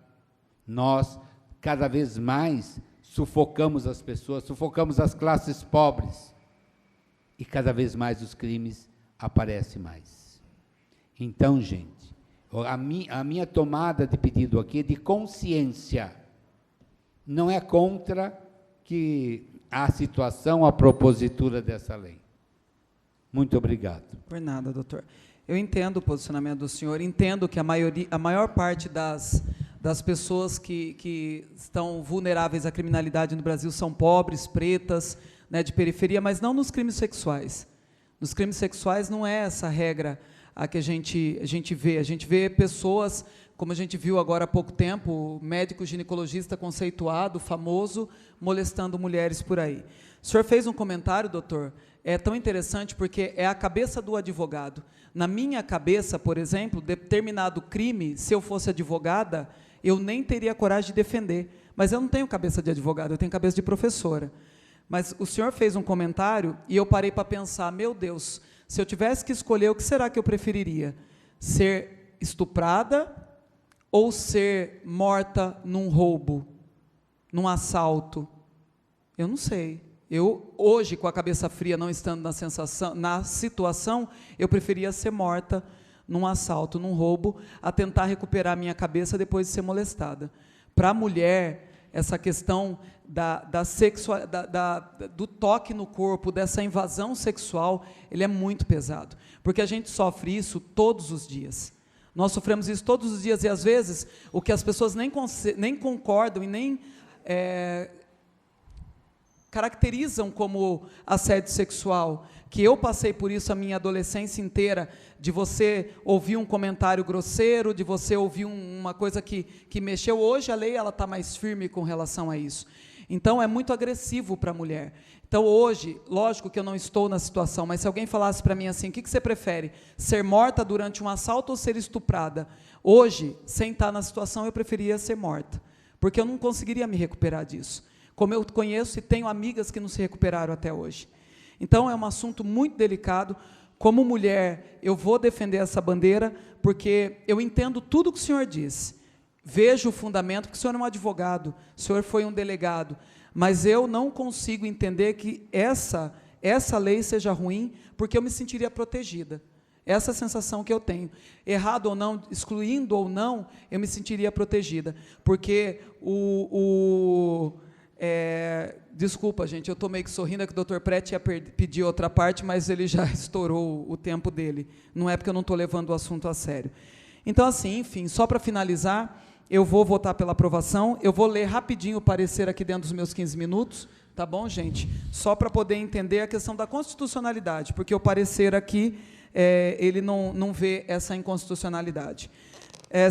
nós cada vez mais sufocamos as pessoas, sufocamos as classes pobres. E cada vez mais os crimes aparecem mais. Então, gente, a minha tomada de pedido aqui é de consciência. Não é contra que a situação, a propositura dessa lei. Muito obrigado. Por nada, doutor. Eu entendo o posicionamento do senhor, entendo que a maior parte das pessoas que estão vulneráveis à criminalidade no Brasil são pobres, pretas, né, de periferia, mas não nos crimes sexuais. Nos crimes sexuais não é essa regra a que a gente vê. A gente vê pessoas, como a gente viu agora há pouco tempo, médico ginecologista conceituado, famoso, molestando mulheres por aí. O senhor fez um comentário, doutor, é tão interessante porque é a cabeça do advogado. Na minha cabeça, por exemplo, determinado crime, se eu fosse advogada, eu nem teria coragem de defender. Mas eu não tenho cabeça de advogada, eu tenho cabeça de professora. Mas o senhor fez um comentário e eu parei para pensar, meu Deus, se eu tivesse que escolher, o que será que eu preferiria? Ser estuprada ou ser morta num roubo, num assalto? Eu não sei. Eu, hoje, com a cabeça fria, não estando na situação, eu preferia ser morta num assalto, num roubo, a tentar recuperar a minha cabeça depois de ser molestada. Para a mulher, essa questão do toque no corpo, dessa invasão sexual, ele é muito pesado, porque a gente sofre isso todos os dias. Nós sofremos isso todos os dias, e às vezes, o que as pessoas nem concordam e nem caracterizam como assédio sexual, que eu passei por isso a minha adolescência inteira, de você ouvir um comentário grosseiro, de você ouvir uma coisa que mexeu. Hoje a lei está mais firme com relação a isso. Então, é muito agressivo para a mulher. Então, hoje, lógico que eu não estou na situação, mas se alguém falasse para mim assim, o que você prefere, ser morta durante um assalto ou ser estuprada? Hoje, sem estar na situação, eu preferia ser morta, porque eu não conseguiria me recuperar disso. Como eu conheço e tenho amigas que não se recuperaram até hoje. Então, é um assunto muito delicado. Como mulher, eu vou defender essa bandeira, porque eu entendo tudo o que o senhor diz. Vejo o fundamento, porque o senhor é um advogado, o senhor foi um delegado, mas eu não consigo entender que essa lei seja ruim, porque eu me sentiria protegida. Essa é a sensação que eu tenho. Errado ou não, excluindo ou não, eu me sentiria protegida, porque desculpa, gente, eu estou meio que sorrindo, é que o doutor Prete ia pedir outra parte, mas ele já estourou o tempo dele. Não é porque eu não estou levando o assunto a sério. Então, assim, enfim, só para finalizar, eu vou votar pela aprovação, eu vou ler rapidinho o parecer aqui dentro dos meus 15 minutos, tá bom, gente? Só para poder entender a questão da constitucionalidade, porque o parecer aqui, ele não vê essa inconstitucionalidade.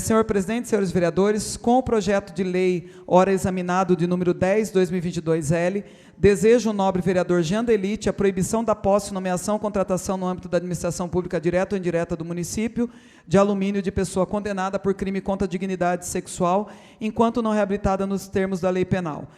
Senhor presidente, senhores vereadores, com o projeto de lei, ora examinado de número 10/2022-L, deseja o nobre vereador Jean Delite a proibição da posse, nomeação ou contratação no âmbito da administração pública direta ou indireta do município de alumínio de pessoa condenada por crime contra a dignidade sexual, enquanto não reabilitada nos termos da lei penal.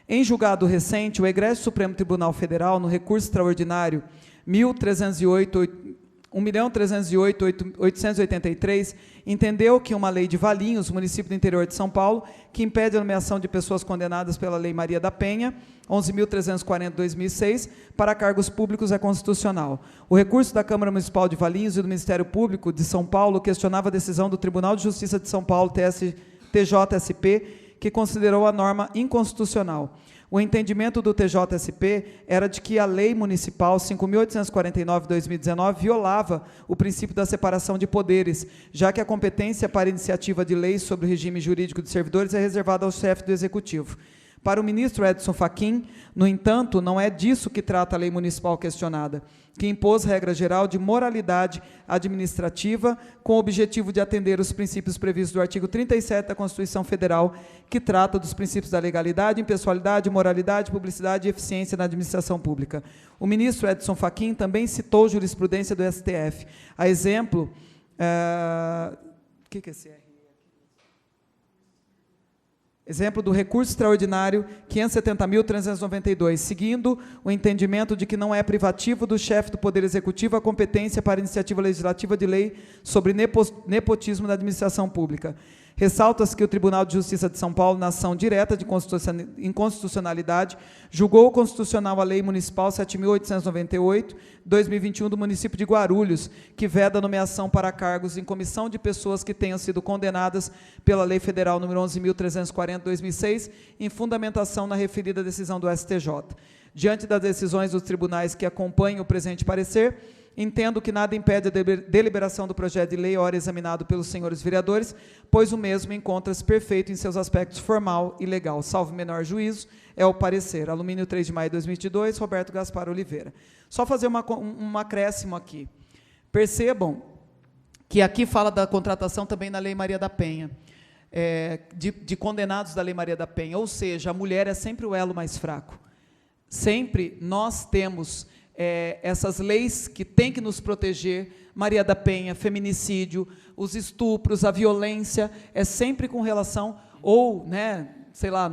Em julgado recente, o Egresso Supremo Tribunal Federal, no recurso extraordinário 1.308.883, entendeu que uma lei de Valinhos, município do interior de São Paulo, que impede a nomeação de pessoas condenadas pela Lei Maria da Penha, 11.340/2006, para cargos públicos é constitucional. O recurso da Câmara Municipal de Valinhos e do Ministério Público de São Paulo questionava a decisão do Tribunal de Justiça de São Paulo, TJSP, que considerou a norma inconstitucional. O entendimento do TJSP era de que a Lei Municipal 5.849/2019 violava o princípio da separação de poderes, já que a competência para iniciativa de leis sobre o regime jurídico de servidores é reservada ao chefe do Executivo. Para o ministro Edson Fachin, no entanto, não é disso que trata a lei municipal questionada, que impôs regra geral de moralidade administrativa com o objetivo de atender os princípios previstos do artigo 37 da Constituição Federal, que trata dos princípios da legalidade, impessoalidade, moralidade, publicidade e eficiência na administração pública. O ministro Edson Fachin também citou jurisprudência do STF. A exemplo... que é esse R? Exemplo do recurso extraordinário 570.392, seguindo o entendimento de que não é privativo do chefe do Poder Executivo a competência para iniciativa legislativa de lei sobre nepotismo na administração pública. Ressalta-se que o Tribunal de Justiça de São Paulo, na ação direta de inconstitucionalidade, julgou constitucional a Lei Municipal 7.898/2021 do município de Guarulhos, que veda a nomeação para cargos em comissão de pessoas que tenham sido condenadas pela Lei Federal nº 11.340/2006, em fundamentação na referida decisão do STJ. Diante das decisões dos tribunais que acompanham o presente parecer, entendo que nada impede a deliberação do projeto de lei, ora examinado pelos senhores vereadores, pois o mesmo encontra-se perfeito em seus aspectos formal e legal. Salvo menor juízo, é o parecer. Alumínio 3 de maio de 2022, Roberto Gaspar Oliveira. Só fazer um acréscimo aqui. Percebam que aqui fala da contratação também na Lei Maria da Penha, de condenados da Lei Maria da Penha, ou seja, a mulher é sempre o elo mais fraco. Sempre nós temos essas leis que têm que nos proteger, Maria da Penha, feminicídio, os estupros, a violência, é sempre com relação, ou, sei lá,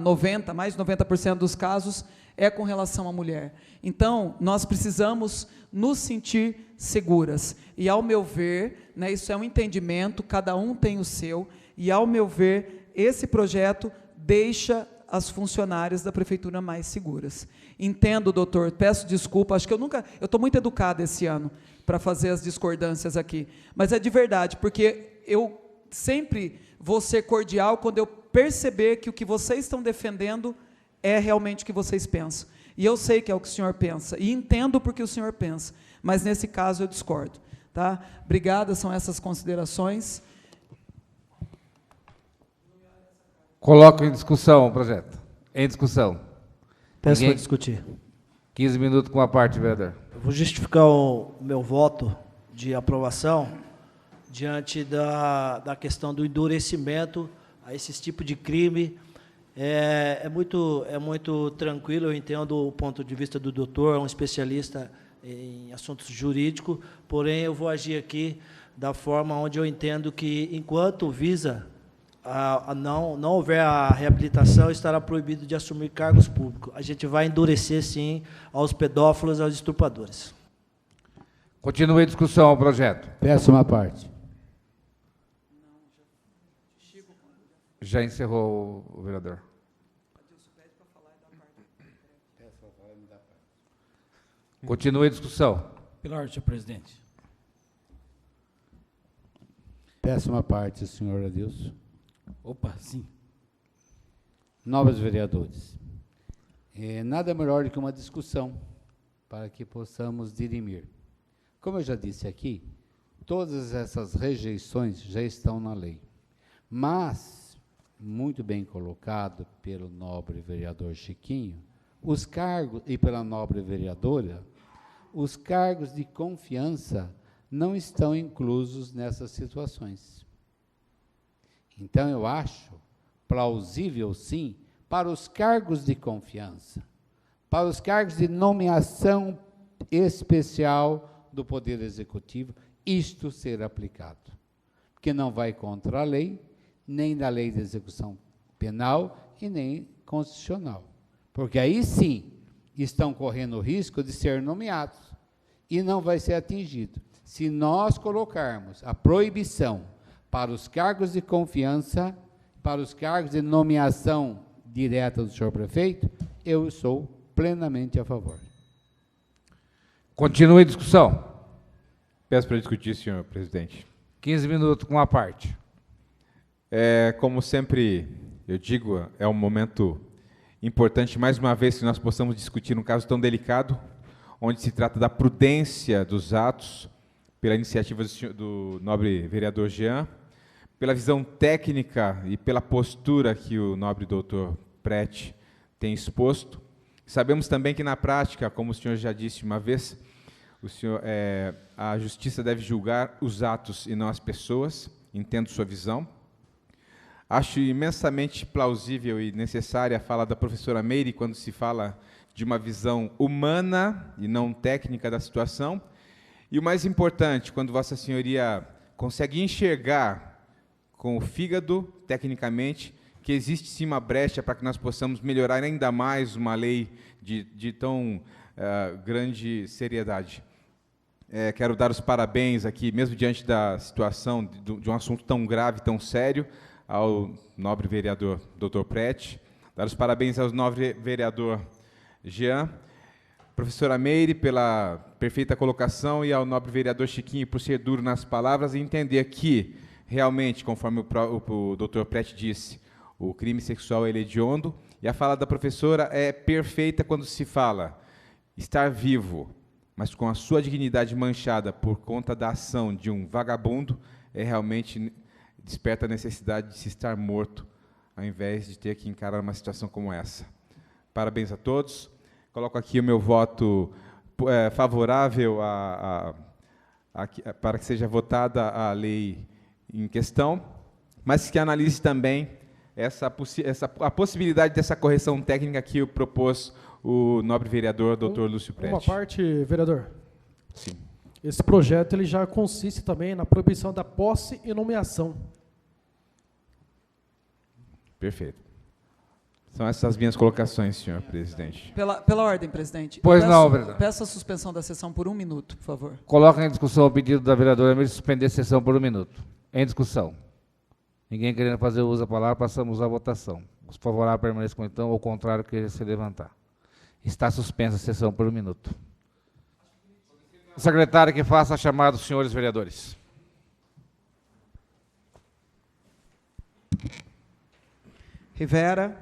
mais de 90% dos casos é com relação à mulher. Então, nós precisamos nos sentir seguras. E, ao meu ver, isso é um entendimento, cada um tem o seu, e, ao meu ver, esse projeto deixa as funcionárias da prefeitura mais seguras. Entendo, doutor, peço desculpa, acho que eu estou muito educada esse ano para fazer as discordâncias aqui, mas é de verdade, porque eu sempre vou ser cordial quando eu perceber que o que vocês estão defendendo é realmente o que vocês pensam. E eu sei que é o que o senhor pensa, e entendo porque o senhor pensa, mas nesse caso eu discordo. Tá? Obrigada, são essas considerações. Coloco em discussão o projeto. Em discussão. Peço para discutir. 15 minutos com a parte, vereador. Eu vou justificar o meu voto de aprovação diante da questão do endurecimento a esse tipo de crime. É muito tranquilo, eu entendo o ponto de vista do doutor, é um especialista em assuntos jurídicos, porém eu vou agir aqui da forma onde eu entendo que, enquanto visa não houver a reabilitação, estará proibido de assumir cargos públicos. A gente vai endurecer, sim, aos pedófilos e aos estupradores. Continue a discussão ao projeto. Peço uma parte. Já encerrou o vereador. Continue a discussão. Pela ordem, senhor presidente. Peço uma parte, senhor Adilson. Opa, sim. Nobres vereadores, nada melhor do que uma discussão para que possamos dirimir. Como eu já disse aqui, todas essas rejeições já estão na lei, mas, muito bem colocado pelo nobre vereador Chiquinho, os cargos, e pela nobre vereadora, os cargos de confiança não estão inclusos nessas situações. Então, eu acho plausível, sim, para os cargos de confiança, para os cargos de nomeação especial do Poder Executivo, isto ser aplicado, porque não vai contra a lei, nem da lei de execução penal e nem constitucional, porque aí sim estão correndo o risco de ser nomeados e não vai ser atingido. Se nós colocarmos a proibição para os cargos de confiança, para os cargos de nomeação direta do senhor prefeito, eu sou plenamente a favor. Continue a discussão. Peço para discutir, senhor presidente. 15 minutos com a parte. Como sempre eu digo, é um momento importante, mais uma vez, que nós possamos discutir um caso tão delicado, onde se trata da prudência dos atos, pela iniciativa do nobre vereador Jean, pela visão técnica e pela postura que o nobre doutor Prete tem exposto. Sabemos também que, na prática, como o senhor já disse uma vez, a justiça deve julgar os atos e não as pessoas. Entendo sua visão. Acho imensamente plausível e necessária a fala da professora Meire, quando se fala de uma visão humana e não técnica da situação. E o mais importante, quando Vossa Senhoria consegue enxergar com o fígado, tecnicamente, que existe sim uma brecha para que nós possamos melhorar ainda mais uma lei de tão grande seriedade. Quero dar os parabéns aqui, mesmo diante da situação de um assunto tão grave, tão sério, ao nobre vereador Dr. Prete, dar os parabéns ao nobre vereador Jean, professora Meire pela perfeita colocação e ao nobre vereador Chiquinho por ser duro nas palavras e entender que, realmente, conforme o Dr. Prete disse, o crime sexual é hediondo, e a fala da professora é perfeita quando se fala estar vivo, mas com a sua dignidade manchada por conta da ação de um vagabundo, realmente desperta a necessidade de se estar morto, ao invés de ter que encarar uma situação como essa. Parabéns a todos. Coloco aqui o meu voto favorável para que seja votada a lei em questão, mas que analise também a possibilidade dessa correção técnica que propôs o nobre vereador Dr. Lúcio Prete. Uma parte, vereador. Sim. Esse projeto ele já consiste também na proibição da posse e nomeação. Perfeito. São essas minhas colocações, senhor presidente. Pela ordem, presidente. Pois não, vereador. Peço a suspensão da sessão por 1 minuto, por favor. Coloca em discussão o pedido da vereadora Emília de suspender a sessão por 1 minuto. Em discussão. Ninguém querendo fazer uso da palavra, passamos à votação. Os favoráveis permaneçam então, ou contrário, que se levantar. Está suspensa a sessão por 1 minuto. Secretário que faça a chamada dos senhores vereadores. Rivera.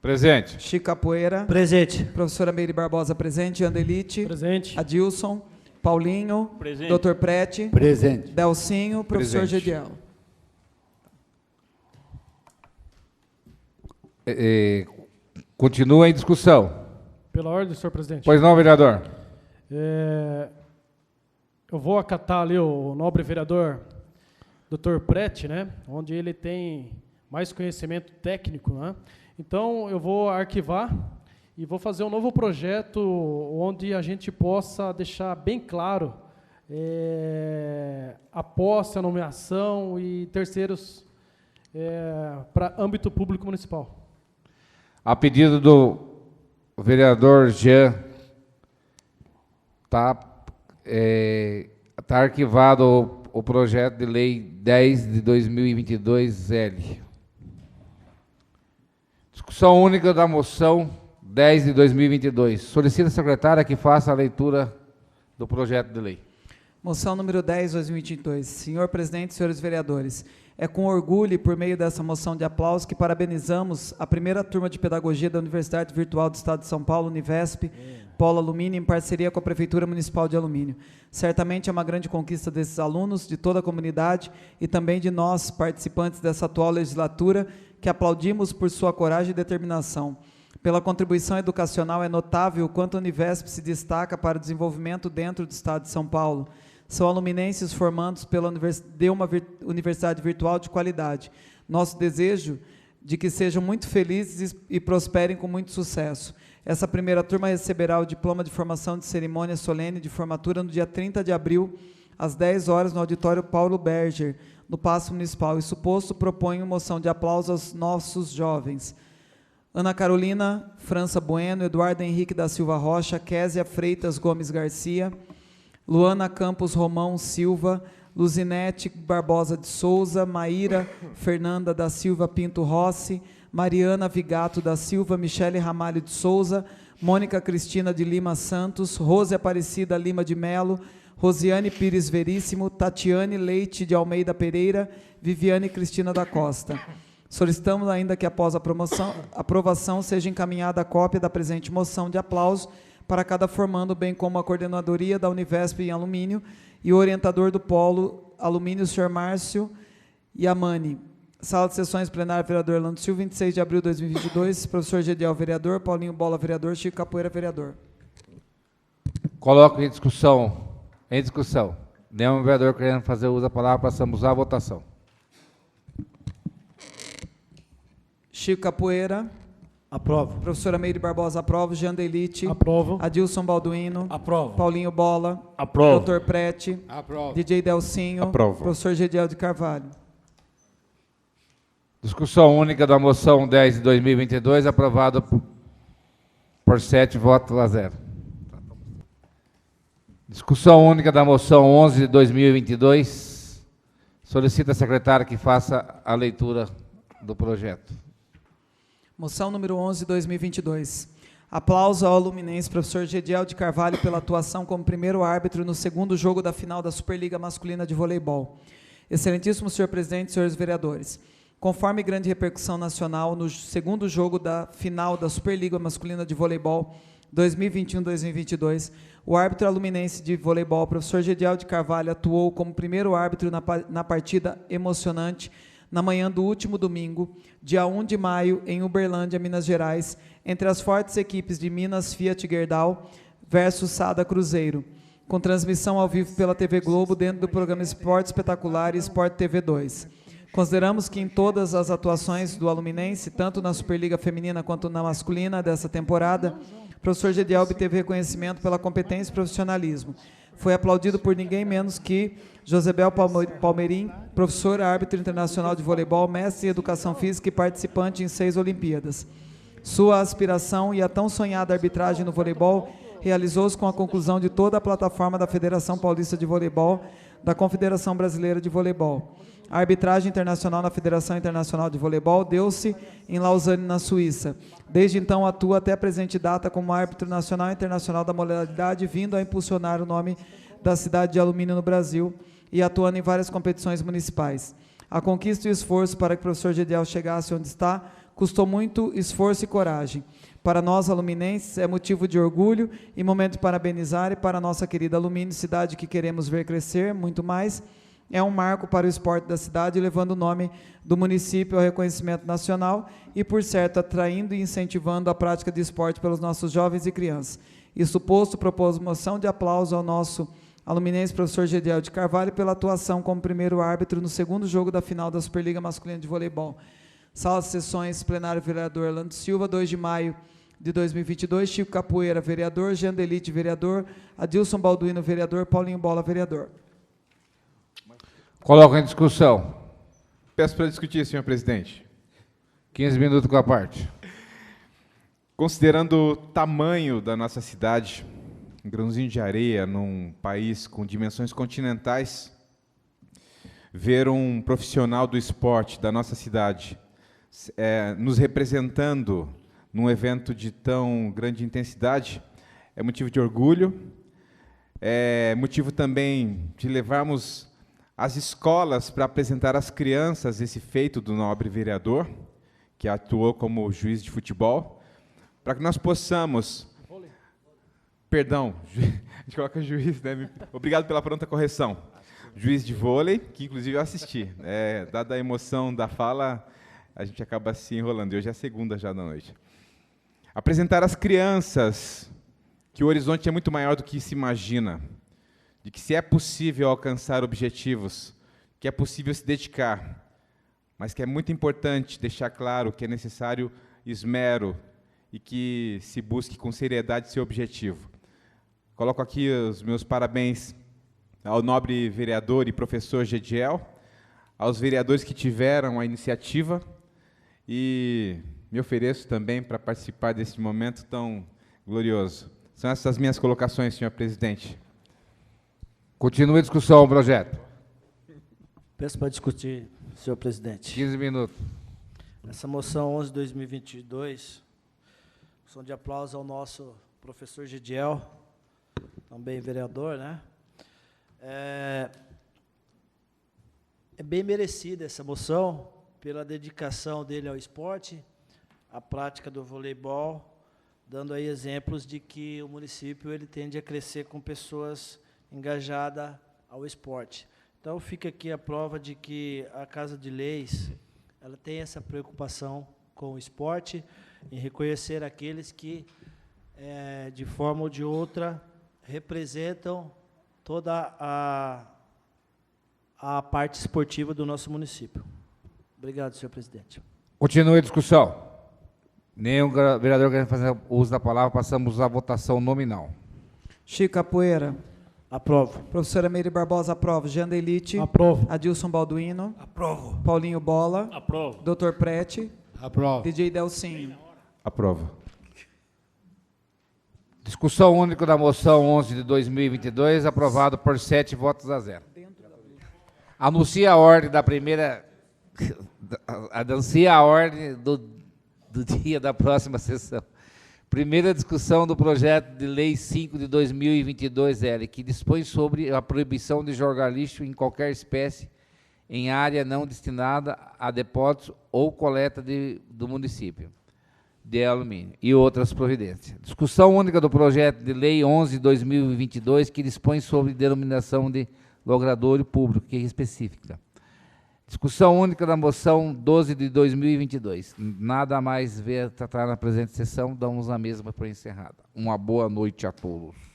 Presente. Chico Capoeira. Presente. Professora Meire Barbosa, presente. Andelite. Presente. Adilson. Paulinho. Presente. Dr. Prete. Presente. Delcinho. Professor Presente. Gediel. Continua em discussão. Pela ordem, senhor presidente. Pois não, vereador? Eu vou acatar ali o nobre vereador Dr. Prete, né, onde ele tem mais conhecimento técnico, né? Então, eu vou arquivar e vou fazer um novo projeto onde a gente possa deixar bem claro a posse, a nomeação e terceiros para âmbito público municipal. A pedido do vereador Jean, está arquivado o projeto de lei 10 de 2022-L. Discussão única da moção 10 de 2022. Solicita a secretária que faça a leitura do projeto de lei. Moção número 10, 2022. Senhor presidente, senhores vereadores, é com orgulho e por meio dessa moção de aplauso que parabenizamos a primeira turma de pedagogia da Universidade Virtual do Estado de São Paulo, Univesp, Polo Alumínio, em parceria com a Prefeitura Municipal de Alumínio. Certamente é uma grande conquista desses alunos, de toda a comunidade e também de nós, participantes dessa atual legislatura, que aplaudimos por sua coragem e determinação. Pela contribuição educacional, é notável o quanto a Univesp se destaca para o desenvolvimento dentro do Estado de São Paulo. São aluminenses formandos de uma universidade virtual de qualidade. Nosso desejo de que sejam muito felizes e prosperem com muito sucesso. Essa primeira turma receberá o diploma de formação de cerimônia solene de formatura no dia 30 de abril, às 10 horas, no auditório Paulo Berger, no Paço Municipal. Isso posto, proponho moção de aplauso aos nossos jovens. Ana Carolina França Bueno, Eduardo Henrique da Silva Rocha, Késia Freitas Gomes Garcia, Luana Campos Romão Silva, Luzinete Barbosa de Souza, Maíra Fernanda da Silva Pinto Rossi, Mariana Vigato da Silva, Michele Ramalho de Souza, Mônica Cristina de Lima Santos, Rose Aparecida Lima de Melo, Rosiane Pires Veríssimo, Tatiane Leite de Almeida Pereira, Viviane Cristina da Costa. Solicitamos ainda que após a aprovação seja encaminhada a cópia da presente moção de aplauso para cada formando, bem como a coordenadoria da Univesp em Alumínio e o orientador do Polo Alumínio, Sr. Márcio Yamani. Sala de sessões plenária, vereador Orlando Silva, 26 de abril de 2022, professor Gediel, vereador, Paulinho Bola, vereador, Chico Capoeira, vereador. Coloco em discussão. Em discussão. Nenhum vereador querendo fazer uso da palavra, passamos à votação. Chico Capoeira. Aprovo. Professora Meire Barbosa, aprovo. Jean Delite. Aprovo. Adilson Balduino. Aprovo. Paulinho Bola. Aprovo. Dr. Prete. Aprovo. DJ Delcinho. Aprovo. Professor Gediel de Carvalho. Discussão única da moção 10 de 2022, aprovada por 7 votos a 0. Discussão única da moção 11 de 2022. Solicita a secretária que faça a leitura do projeto. Moção número 11, 2022. Aplauso ao aluminense professor Gediel de Carvalho pela atuação como primeiro árbitro no segundo jogo da final da Superliga Masculina de Voleibol. Excelentíssimo senhor presidente, senhores vereadores. Conforme grande repercussão nacional no segundo jogo da final da Superliga Masculina de Voleibol 2021-2022, o árbitro aluminense de voleibol, professor Gediel de Carvalho, atuou como primeiro árbitro na partida emocionante na manhã do último domingo, dia 1 de maio, em Uberlândia, Minas Gerais, entre as fortes equipes de Minas Fiat Gerdau versus Sada Cruzeiro, com transmissão ao vivo pela TV Globo dentro do programa Esporte Espetacular e Sport TV 2. Consideramos que em todas as atuações do aluminense, tanto na Superliga Feminina quanto na masculina dessa temporada, o professor Gediel obteve reconhecimento pela competência e profissionalismo. Foi aplaudido por ninguém menos que Josebel Palmerim, professor árbitro internacional de voleibol, mestre em educação física e participante em 6 Olimpíadas. Sua aspiração e a tão sonhada arbitragem no voleibol realizou-se com a conclusão de toda a plataforma da Federação Paulista de Voleibol, da Confederação Brasileira de Voleibol. A arbitragem internacional na Federação Internacional de Voleibol deu-se em Lausanne, na Suíça. Desde então, atua até a presente data como árbitro nacional e internacional da modalidade, vindo a impulsionar o nome da cidade de Alumínio no Brasil e atuando em várias competições municipais. A conquista e o esforço para que o professor Gediel chegasse onde está custou muito esforço e coragem. Para nós, aluminenses, é motivo de orgulho e momento de parabenizar, e para a nossa querida Alumínio, cidade que queremos ver crescer muito mais, é um marco para o esporte da cidade, levando o nome do município ao reconhecimento nacional e, por certo, atraindo e incentivando a prática de esporte pelos nossos jovens e crianças. Isso posto, propôs moção de aplauso ao nosso aluminense professor Gediel de Carvalho pela atuação como primeiro árbitro no segundo jogo da final da Superliga Masculina de Voleibol. Sala de sessões, plenário vereador Orlando Silva, 2 de maio de 2022, Chico Capoeira, vereador, Jean Delite, vereador, Adilson Balduino, vereador, Paulinho Bola, vereador. Coloco em discussão. Peço para discutir, senhor presidente. 15 minutos com a parte. Considerando o tamanho da nossa cidade, um grãozinho de areia num país com dimensões continentais, ver um profissional do esporte da nossa cidade nos representando num evento de tão grande intensidade é motivo de orgulho, é motivo também de levarmos as escolas para apresentar às crianças esse feito do nobre vereador, que atuou como juiz de futebol, para que nós possamos... Perdão, a gente coloca juiz, né? Obrigado pela pronta correção. Juiz de vôlei, que inclusive eu assisti. Dada a emoção da fala, a gente acaba se enrolando. E hoje é a segunda já da noite. Apresentar às crianças que o horizonte é muito maior do que se imagina, de que se é possível alcançar objetivos, que é possível se dedicar, mas que é muito importante deixar claro que é necessário esmero e que se busque com seriedade seu objetivo. Coloco aqui os meus parabéns ao nobre vereador e professor Gediel, aos vereadores que tiveram a iniciativa, e me ofereço também para participar desse momento tão glorioso. São essas minhas colocações, senhor presidente. Continua a discussão, o projeto. Peço para discutir, senhor presidente. 15 minutos. Essa moção 11/2022, moção de aplauso ao nosso professor Gediel, também vereador, né? É bem merecida essa moção, pela dedicação dele ao esporte, à prática do voleibol, dando aí exemplos de que o município ele tende a crescer com pessoas engajadas ao esporte. Então, fica aqui a prova de que a Casa de Leis ela tem essa preocupação com o esporte, em reconhecer aqueles que, de forma ou de outra, representam toda a parte esportiva do nosso município. Obrigado, senhor presidente. Continua a discussão. Nenhum vereador quer fazer uso da palavra, passamos à votação nominal. Chico Capoeira. Aprovo. Professora Meire Barbosa, aprova. Jean Delite. Aprovo. Adilson Balduino. Aprovo. Paulinho Bola. Aprovo. Dr. Prete. Aprovo. DJ Delcinho. Aprova. Discussão única da moção 11 de 2022, aprovado por 7 votos a 0. Anuncia a ordem da primeira... Anuncia a ordem do dia da próxima sessão. Primeira discussão do projeto de lei 5 de 2022, que dispõe sobre a proibição de jogar lixo em qualquer espécie em área não destinada a depósito ou coleta do município de alumínio e outras providências. Discussão única do projeto de lei 11/2022, que dispõe sobre denominação de logradouro público, que é específica. Discussão única da moção 12 de 2022. Nada mais ver tratar na presente sessão, damos a mesma por encerrada. Uma boa noite a todos.